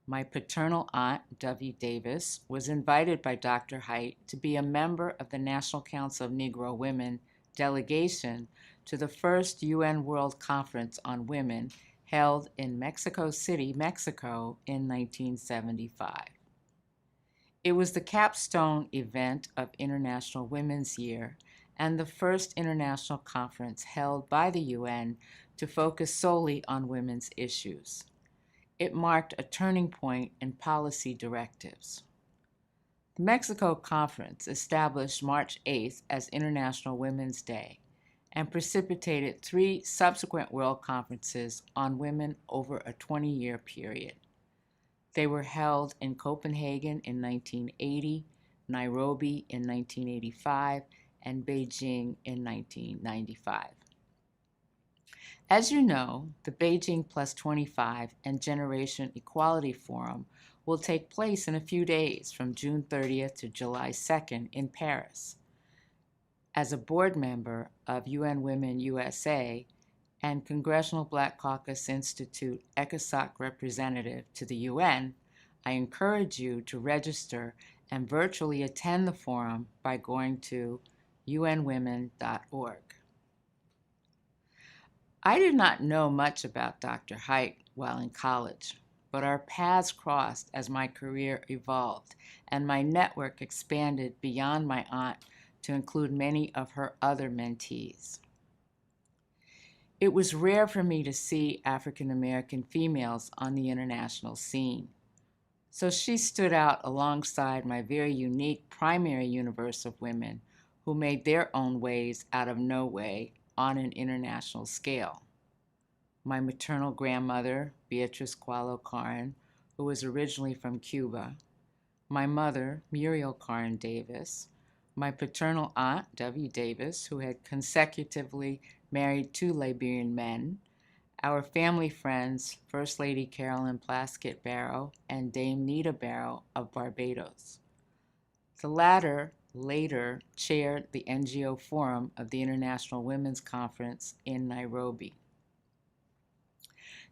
S4: My paternal aunt, W. Davis, was invited by Dr. Height to be a member of the National Council of Negro Women delegation to the first UN World Conference on Women held in Mexico City, Mexico in 1975. It was the capstone event of International Women's Year and the first international conference held by the UN to focus solely on women's issues. It marked a turning point in policy directives. The Mexico Conference established March 8th as International Women's Day and precipitated 3 subsequent World Conferences on women over a 20-year period. They were held in Copenhagen in 1980, Nairobi in 1985, and Beijing in 1995. As you know, the Beijing Plus 25 and Generation Equality Forum will take place in a few days from June 30th to July 2nd in Paris. As a board member of UN Women USA and Congressional Black Caucus Institute ECOSOC representative to the UN, I encourage you to register and virtually attend the forum by going to unwomen.org. I did not know much about Dr. Height while in college, but our paths crossed as my career evolved and my network expanded beyond my aunt to include many of her other mentees. It was rare for me to see African American females on the international scene, so she stood out alongside my very unique primary universe of women who made their own ways out of no way on an international scale. My maternal grandmother, Beatrice Qualo Caron, who was originally from Cuba, my mother, Muriel Caron Davis, my paternal aunt, W. Davis, who had consecutively married 2 Liberian men, our family friends, First Lady Carolyn Plaskett Barrow and Dame Nita Barrow of Barbados. The latter later chaired the NGO Forum of the International Women's Conference in Nairobi.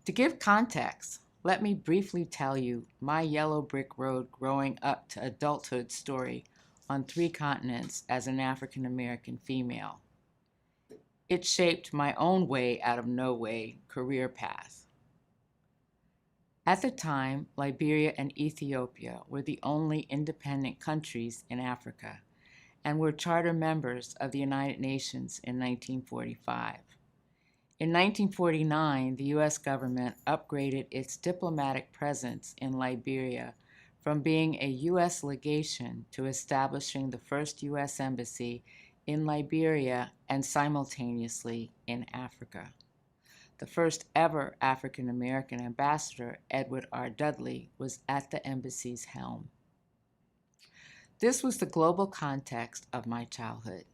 S4: To give context, let me briefly tell you my yellow brick road growing up to adulthood story on 3 continents as an African American female. It shaped my own way out of no way career path. At the time, Liberia and Ethiopia were the only independent countries in Africa and were charter members of the United Nations in 1945. In 1949, the U.S. government upgraded its diplomatic presence in Liberia from being a U.S. legation to establishing the first U.S. embassy in Liberia and simultaneously in Africa. The first ever African American ambassador, Edward R. Dudley, was at the embassy's helm. This was the global context of my childhood.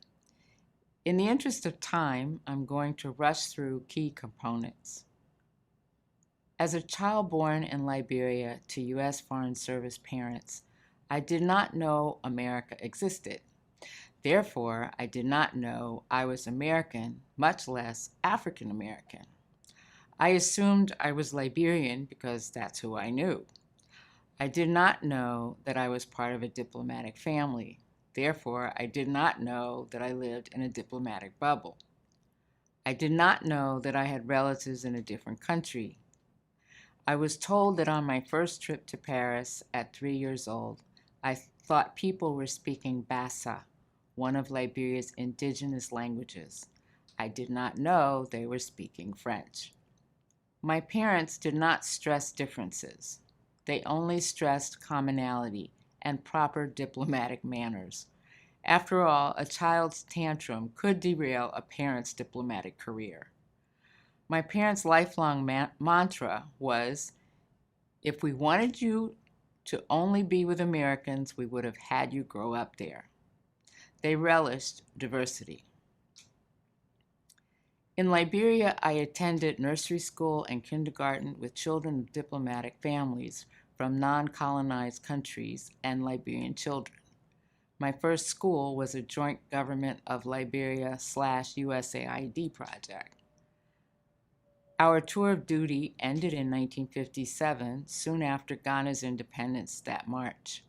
S4: In the interest of time, I'm going to rush through key components. As a child born in Liberia to U.S. Foreign Service parents, I did not know America existed. Therefore, I did not know I was American, much less African American. I assumed I was Liberian because that's who I knew. I did not know that I was part of a diplomatic family. Therefore, I did not know that I lived in a diplomatic bubble. I did not know that I had relatives in a different country. I was told that on my first trip to Paris at 3 years old, I thought people were speaking Bassa, one of Liberia's indigenous languages. I did not know they were speaking French. My parents did not stress differences. They only stressed commonality and proper diplomatic manners. After all, a child's tantrum could derail a parent's diplomatic career. My parents' lifelong mantra was, if we wanted you to only be with Americans, we would have had you grow up there. They relished diversity. In Liberia, I attended nursery school and kindergarten with children of diplomatic families from non-colonized countries and Liberian children. My first school was a joint government of Liberia/USAID project. Our tour of duty ended in 1957, soon after Ghana's independence that March.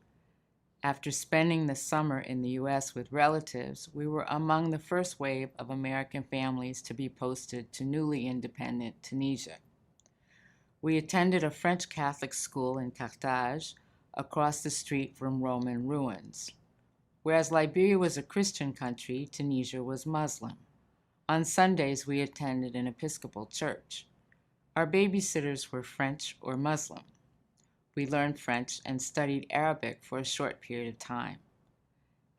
S4: After spending the summer in the U.S. with relatives, we were among the first wave of American families to be posted to newly independent Tunisia. We attended a French Catholic school in Carthage, across the street from Roman ruins. Whereas Liberia was a Christian country, Tunisia was Muslim. On Sundays, we attended an Episcopal church. Our babysitters were French or Muslim. We learned French and studied Arabic for a short period of time.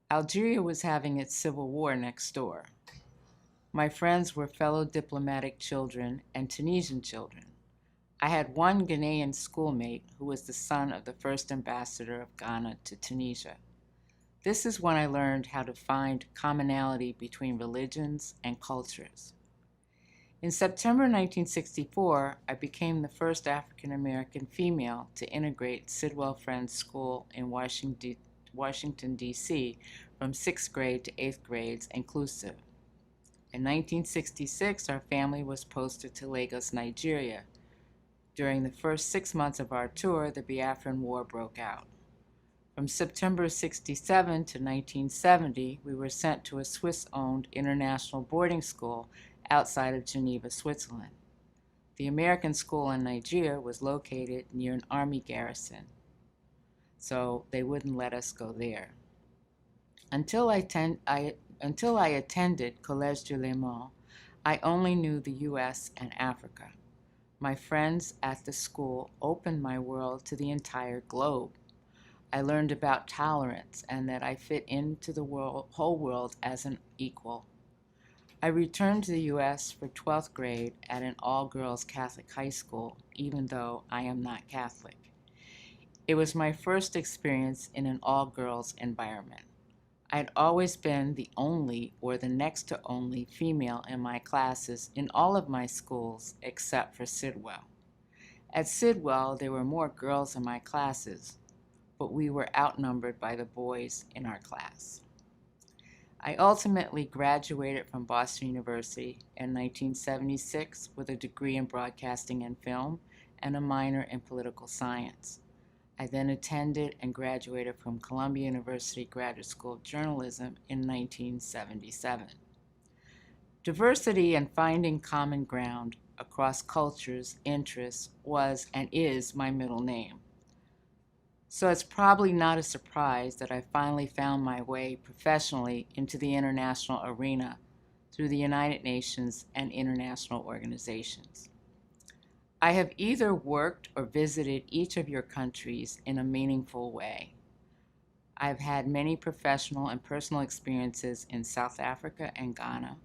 S4: Algeria was having its civil war next door. My friends were fellow diplomatic children and Tunisian children. I had one Ghanaian schoolmate who was the son of the first ambassador of Ghana to Tunisia. This is when I learned how to find commonality between religions and cultures. In September 1964, I became the first African American female to integrate Sidwell Friends School in Washington, D.C. from 6th grade to 8th grades inclusive. In 1966, our family was posted to Lagos, Nigeria. During the first 6 months of our tour, the Biafran War broke out. From September 67 to 1970, we were sent to a Swiss-owned international boarding school outside of Geneva, Switzerland. The American school in Nigeria was located near an army garrison, so they wouldn't let us go there. Until I attended Collège de Léman, I only knew the U.S. and Africa. My friends at the school opened my world to the entire globe. I learned about tolerance and that I fit into the whole world as an equal. I returned to the U.S. for 12th grade at an all-girls Catholic high school, even though I am not Catholic. It was my first experience in an all-girls environment. I had always been the only or the next to only female in my classes in all of my schools except for Sidwell. At Sidwell, there were more girls in my classes, but we were outnumbered by the boys in our class. I ultimately graduated from Boston University in 1976 with a degree in broadcasting and film and a minor in political science. I then attended and graduated from Columbia University Graduate School of Journalism in 1977. Diversity and finding common ground across cultures, interests was and is my middle name. So it's probably not a surprise that I finally found my way professionally into the international arena through the United Nations and international organizations. I have either worked or visited each of your countries in a meaningful way. I've had many professional and personal experiences in South Africa and Ghana.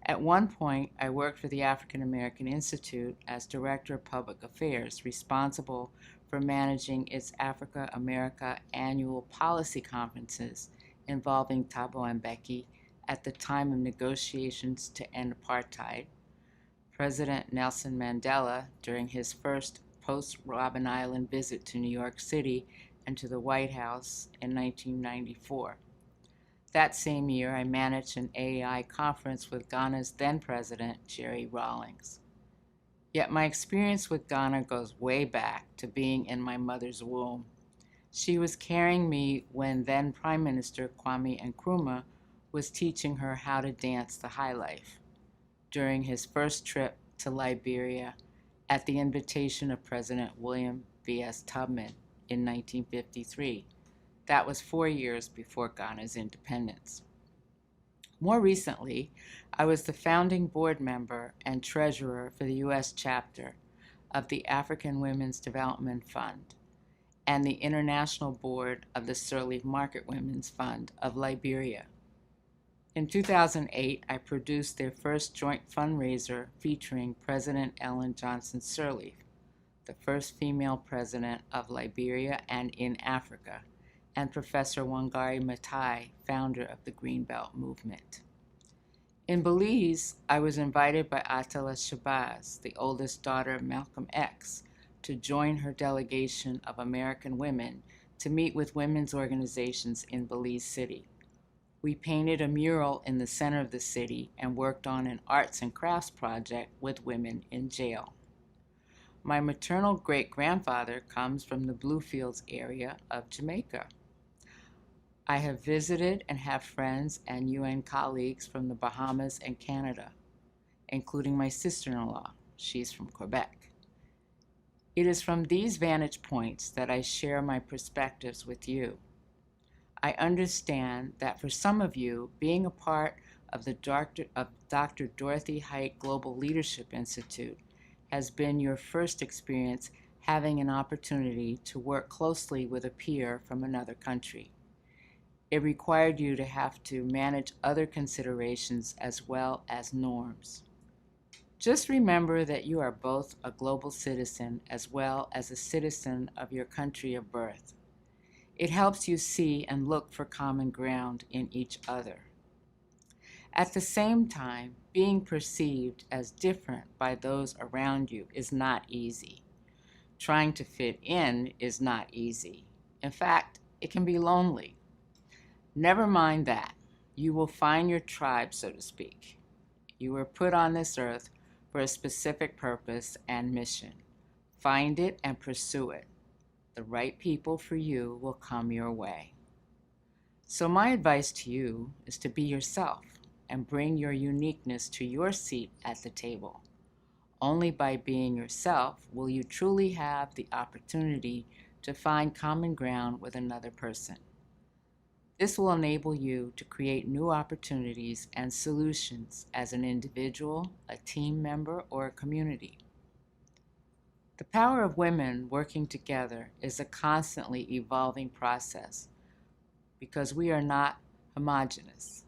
S4: At one point, I worked for the African American Institute as Director of Public Affairs, responsible for managing its Africa America annual policy conferences involving Thabo Mbeki at the time of negotiations to end apartheid, President Nelson Mandela during his first post-Robben Island visit to New York City and to the White House in 1994. That same year, I managed an AAI conference with Ghana's then-president, Jerry Rawlings. Yet my experience with Ghana goes way back to being in my mother's womb. She was carrying me when then Prime Minister Kwame Nkrumah was teaching her how to dance the high life during his first trip to Liberia at the invitation of President William V.S. Tubman in 1953. That was 4 years before Ghana's independence. More recently, I was the founding board member and treasurer for the U.S. chapter of the African Women's Development Fund and the international board of the Sirleaf Market Women's Fund of Liberia. In 2008, I produced their first joint fundraiser featuring President Ellen Johnson Sirleaf, the first female president of Liberia and in Africa, and Professor Wangari Maathai, founder of the Greenbelt Movement. In Belize, I was invited by Atala Shabazz, the oldest daughter of Malcolm X, to join her delegation of American women to meet with women's organizations in Belize City. We painted a mural in the center of the city and worked on an arts and crafts project with women in jail. My maternal great-grandfather comes from the Bluefields area of Jamaica. I have visited and have friends and UN colleagues from the Bahamas and Canada, including my sister-in-law. She's from Quebec. It is from these vantage points that I share my perspectives with you. I understand that for some of you, being a part of Dr. Dorothy Height Global Leadership Institute has been your first experience having an opportunity to work closely with a peer from another country. It required you to have to manage other considerations as well as norms. Just remember that you are both a global citizen as well as a citizen of your country of birth. It helps you see and look for common ground in each other. At the same time, being perceived as different by those around you is not easy. Trying to fit in is not easy. In fact, it can be lonely. Never mind that. You will find your tribe, so to speak. You were put on this earth for a specific purpose and mission. Find it and pursue it. The right people for you will come your way. So my advice to you is to be yourself and bring your uniqueness to your seat at the table. Only by being yourself will you truly have the opportunity to find common ground with another person. This will enable you to create new opportunities and solutions as an individual, a team member, or a community. The power of women working together is a constantly evolving process because we are not homogeneous.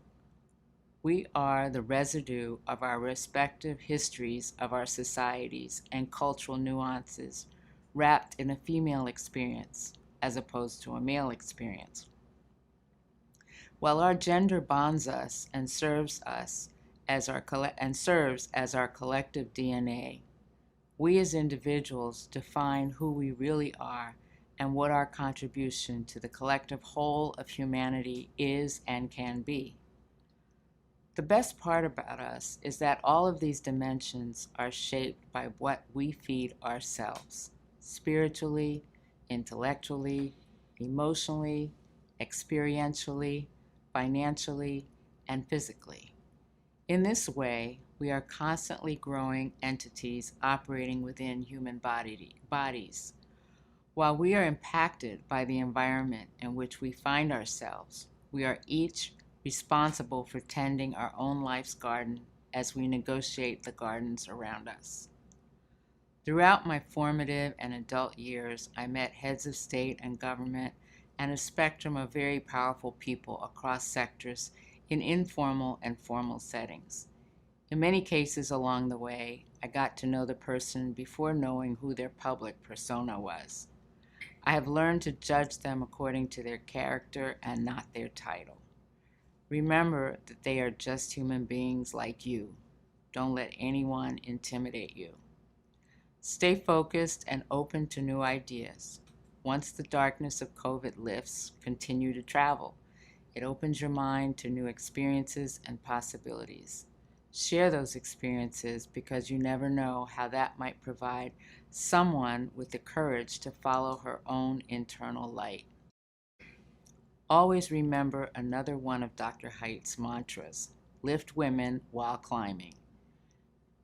S4: We are the residue of our respective histories of our societies and cultural nuances wrapped in a female experience as opposed to a male experience. While our gender bonds us and serves as our collective DNA, we as individuals define who we really are and what our contribution to the collective whole of humanity is and can be. The best part about us is that all of these dimensions are shaped by what we feed ourselves, spiritually, intellectually, emotionally, experientially, financially, and physically. In this way, we are constantly growing entities operating within human bodies. While we are impacted by the environment in which we find ourselves, we are each responsible for tending our own life's garden as we negotiate the gardens around us. Throughout my formative and adult years, I met heads of state and government and a spectrum of very powerful people across sectors in informal and formal settings. In many cases along the way, I got to know the person before knowing who their public persona was. I have learned to judge them according to their character and not their title. Remember that they are just human beings like you. Don't let anyone intimidate you. Stay focused and open to new ideas. Once the darkness of COVID lifts, continue to travel. It opens your mind to new experiences and possibilities. Share those experiences because you never know how that might provide someone with the courage to follow her own internal light. Always remember another one of Dr. Height's mantras: lift women while climbing.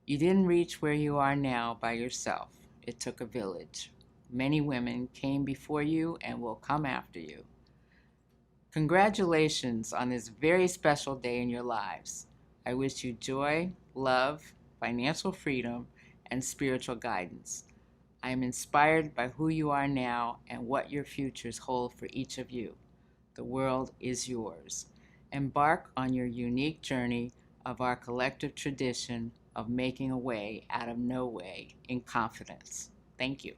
S4: You didn't reach where you are now by yourself. It took a village. Many women came before you and will come after you. Congratulations on this very special day in your lives. I wish you joy, love, financial freedom, and spiritual guidance. I am inspired by who you are now and what your futures hold for each of you. The world is yours. Embark on your unique journey of our collective tradition of making a way out of no way in confidence. Thank you.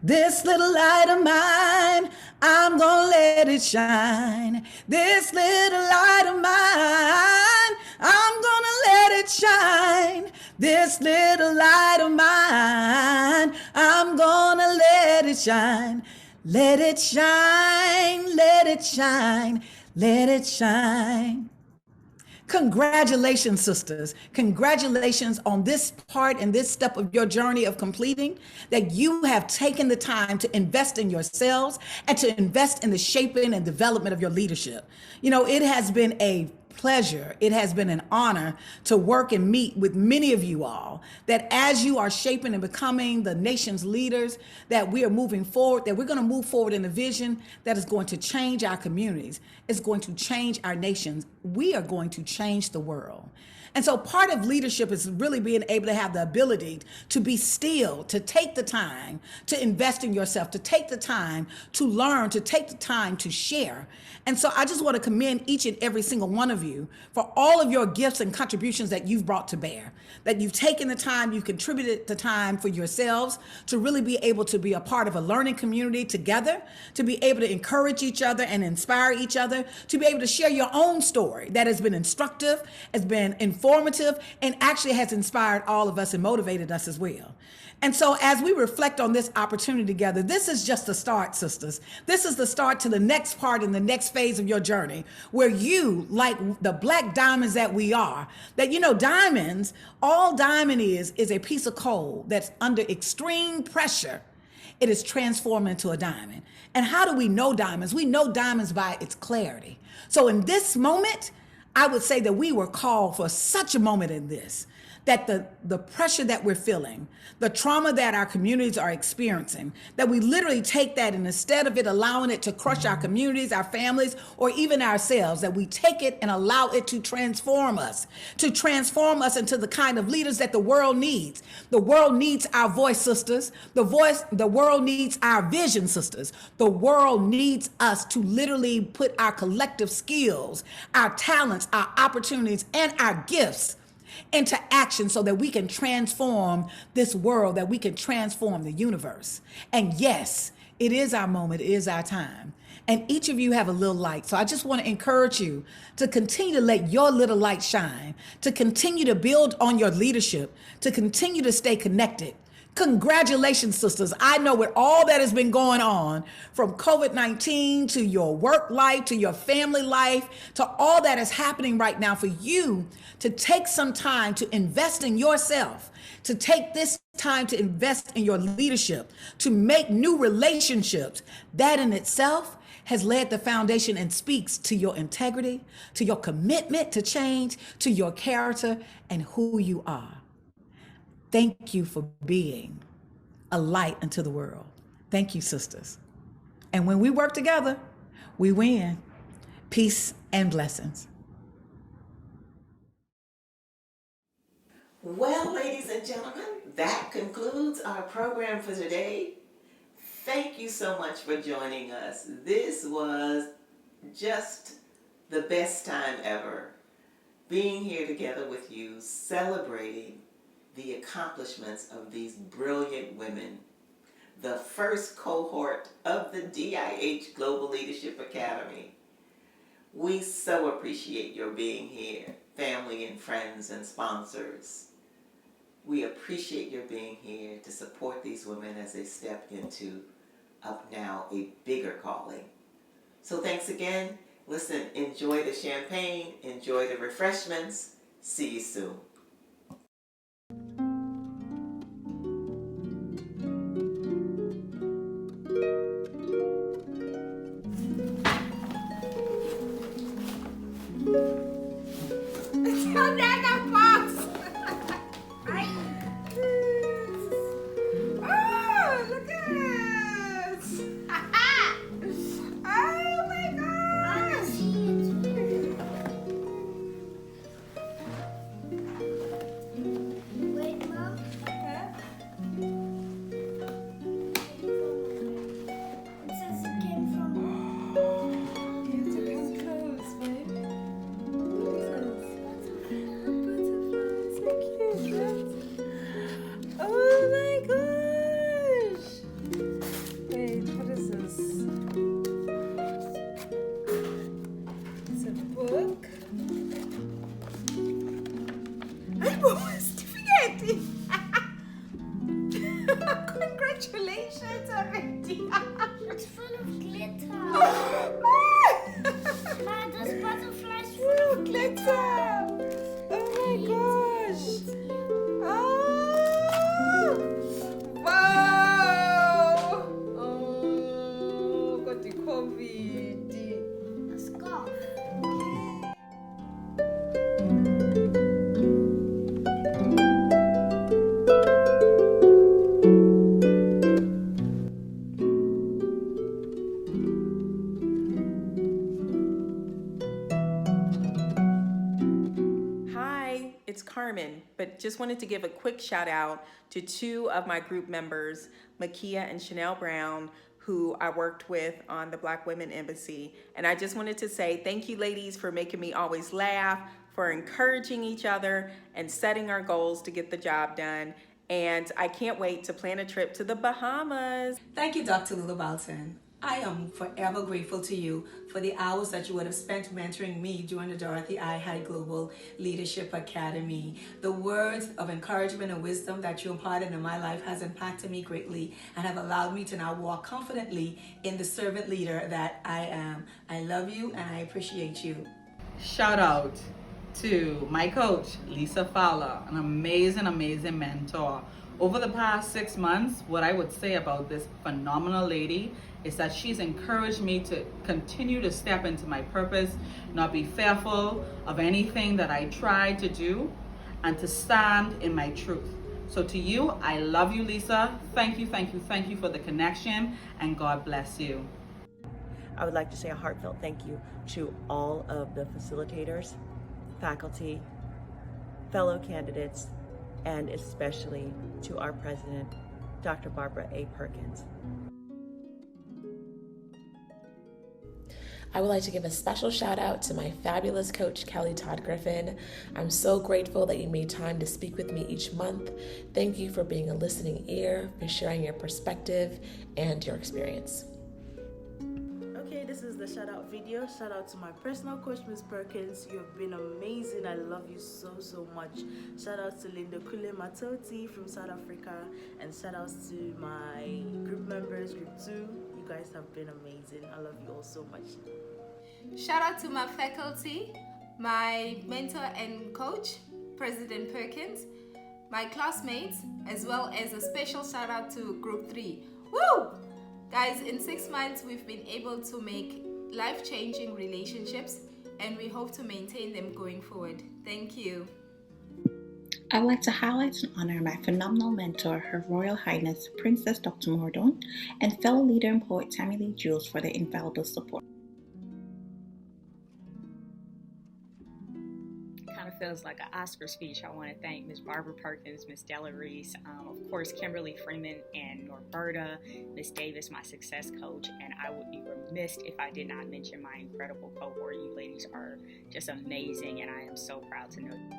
S5: This little light of mine, I'm gonna let it shine. This little light of mine, I'm gonna let it shine. This little light of mine, I'm gonna let it shine. Let it shine, let it shine, let it shine. Congratulations, sisters. Congratulations on this part and this step of your journey of completing, that you have taken the time to invest in yourselves and to invest in the shaping and development of your leadership. You know, it has been a pleasure. It has been an honor to work and meet with many of you all, that as you are shaping and becoming the nation's leaders, that we are moving forward, that we're going to move forward in a vision that is going to change our communities. It's going to change our nations. We are going to change the world. And so part of leadership is really being able to have the ability to be still, to take the time to invest in yourself, to take the time to learn, to take the time to share. And so I just want to commend each and every single one of you for all of your gifts and contributions that you've brought to bear, that you've taken the time, you've contributed the time for yourselves to really be able to be a part of a learning community together, to be able to encourage each other and inspire each other, to be able to share your own story that has been instructive, has been informative, and actually has inspired all of us and motivated us as well. And so as we reflect on this opportunity together, this is just the start, sisters. This is the start to the next part in the next phase of your journey, where you, like the black diamonds that we are, that, you know, diamonds, all diamond is a piece of coal that's under extreme pressure. It is transformed into a diamond. And how do we know diamonds? We know diamonds by its clarity. So in this moment, I would say that we were called for such a moment in this, that the pressure that we're feeling, the trauma that our communities are experiencing, that we literally take that, and instead of it allowing it to crush our communities, our families, or even ourselves, that we take it and allow it to transform us into the kind of leaders that the world needs. The world needs our voice, sisters. The world needs our vision, sisters. The world needs us to literally put our collective skills, our talents, our opportunities, and our gifts into action so that we can transform this world, that we can transform the universe. And yes, it is our moment, it is our time. And each of you have a little light. So I just want to encourage you to continue to let your little light shine, to continue to build on your leadership, to continue to stay connected. Congratulations, sisters. I know with all that has been going on, from COVID-19 to your work life, to your family life, to all that is happening right now, for you to take some time to invest in yourself, to take this time to invest in your leadership, to make new relationships, that in itself has laid the foundation and speaks to your integrity, to your commitment to change, to your character and who you are. Thank you for being a light unto the world. Thank you, sisters. And when we work together, we win. Peace and blessings.
S6: Well, ladies and gentlemen, that concludes our program for today. Thank you so much for joining us. This was just the best time ever, being here together with you, celebrating the accomplishments of these brilliant women, the first cohort of the DIH Global Leadership Academy. We so appreciate your being here, family and friends and sponsors. We appreciate your being here to support these women as they step into up now a bigger calling. So thanks again. Listen, enjoy the champagne, enjoy the refreshments. See you soon.
S7: determined, but just wanted to give a quick shout out to two of my group members, Makia and Chanel Brown, who I worked with on the Black Women Embassy. And I just wanted to say thank you, ladies, for making me always laugh, for encouraging each other and setting our goals to get the job done. And I can't wait to plan a trip to the Bahamas.
S13: Thank you, Dr. Lula Balton. I am forever grateful to you for the hours that you would have spent mentoring me during the Dorothy I. Hyde Global Leadership Academy. The words of encouragement and wisdom that you imparted in my life has impacted me greatly and have allowed me to now walk confidently in the servant leader that I am. I love you and I appreciate you.
S17: Shout out to my coach, Lisa Fowler, an amazing mentor. Over the past 6 months, what I would say about this phenomenal lady is that she's encouraged me to continue to step into my purpose, not be fearful of anything that I try to do, and to stand in my truth. So to you, I love you, Lisa. Thank you for the connection, and God bless you.
S12: I would like to say a heartfelt thank you to all of the facilitators, faculty, fellow candidates, and especially to our president, Dr. Barbara A. Perkins.
S2: I would like to give a special shout out to my fabulous coach, Kelly Todd Griffin. I'm so grateful that you made time to speak with me each month. Thank you for being a listening ear, for sharing your perspective and your experience.
S20: Okay, this is the shout out video. Shout out to my personal coach, Ms. Perkins. You have been amazing. I love you so much. Shout out to Linda Kule Matoti from South Africa, and shout outs to my group members, group 2. You guys have been amazing. I love you all so much.
S15: Shout out to my faculty, my mentor and coach, President Perkins, my classmates, as well as a special shout out to Group 3. Woo! Guys, in 6 months, we've been able to make life-changing relationships, and we hope to maintain them going forward. Thank you.
S19: I'd like to highlight and honor my phenomenal mentor, Her Royal Highness Princess Dr. Mordon, and fellow leader and poet Tammy Lee Jules for their invaluable support.
S11: Kind of feels like an Oscar speech. I want to thank Ms. Barbara Perkins, Ms. Della Reese, of course, Kimberly Freeman and Norberta, Ms. Davis, my success coach, and I would be remiss if I did not mention my incredible cohort. You ladies are just amazing, and I am so proud to know you.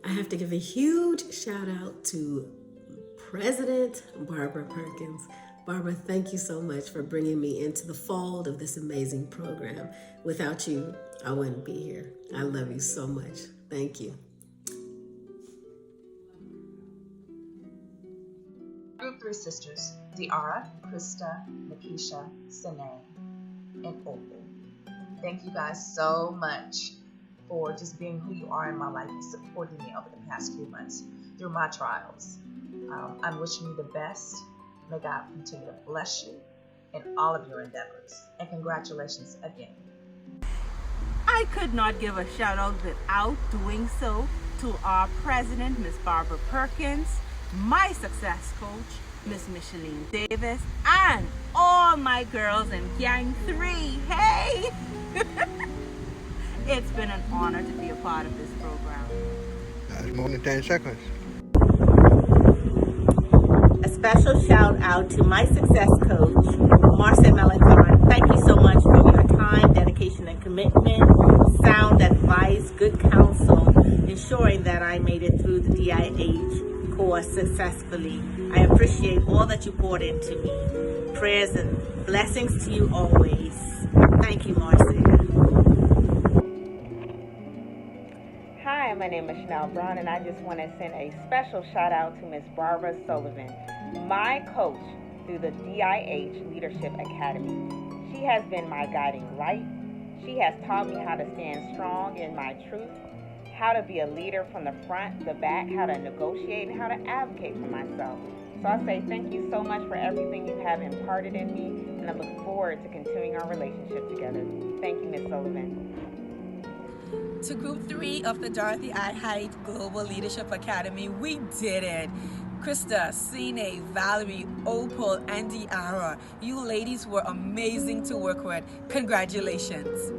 S8: I have to give a huge shout out to President Barbara Perkins. Barbara, thank you so much for bringing me into the fold of this amazing program. Without you, I wouldn't be here. I love you so much. Thank you.
S22: Group 3 sisters, Diara, Krista, Nikisha, Sine, and Opal. Thank you guys so much for just being who you are in my life and supporting me over the past few months through my trials. I'm wishing you the best. May God continue to bless you in all of your endeavors. And congratulations again.
S16: I could not give a shout out without doing so to our president, Ms. Barbara Perkins, my success coach, Ms. Micheline Davis, and all my girls in Gang 3. Hey! It's been an honor to be a part of this program.
S9: That's more than 10 seconds.
S14: A special shout out to my success coach, Marcia Melaton. Thank you so much for your time, dedication, and commitment, sound advice, good counsel, ensuring that I made it through the DIH course successfully. I appreciate all that you poured into me. Prayers and blessings to you always. Thank you, Marcia.
S10: Hi, my name is Chanel Brown, and I just want to send a special shout out to Ms. Barbara Sullivan, my coach through the DIH Leadership Academy. She has been my guiding light. She has taught me how to stand strong in my truth, how to be a leader from the front, the back, how to negotiate, and how to advocate for myself. So I say thank you so much for everything you have imparted in me, and I look forward to continuing our relationship together. Thank you, Ms. Sullivan.
S13: To Group 3 of the Dorothy I. Hyde Global Leadership Academy, we did it. Krista, Sine, Valerie, Opal, and Diara, you ladies were amazing to work with. Congratulations.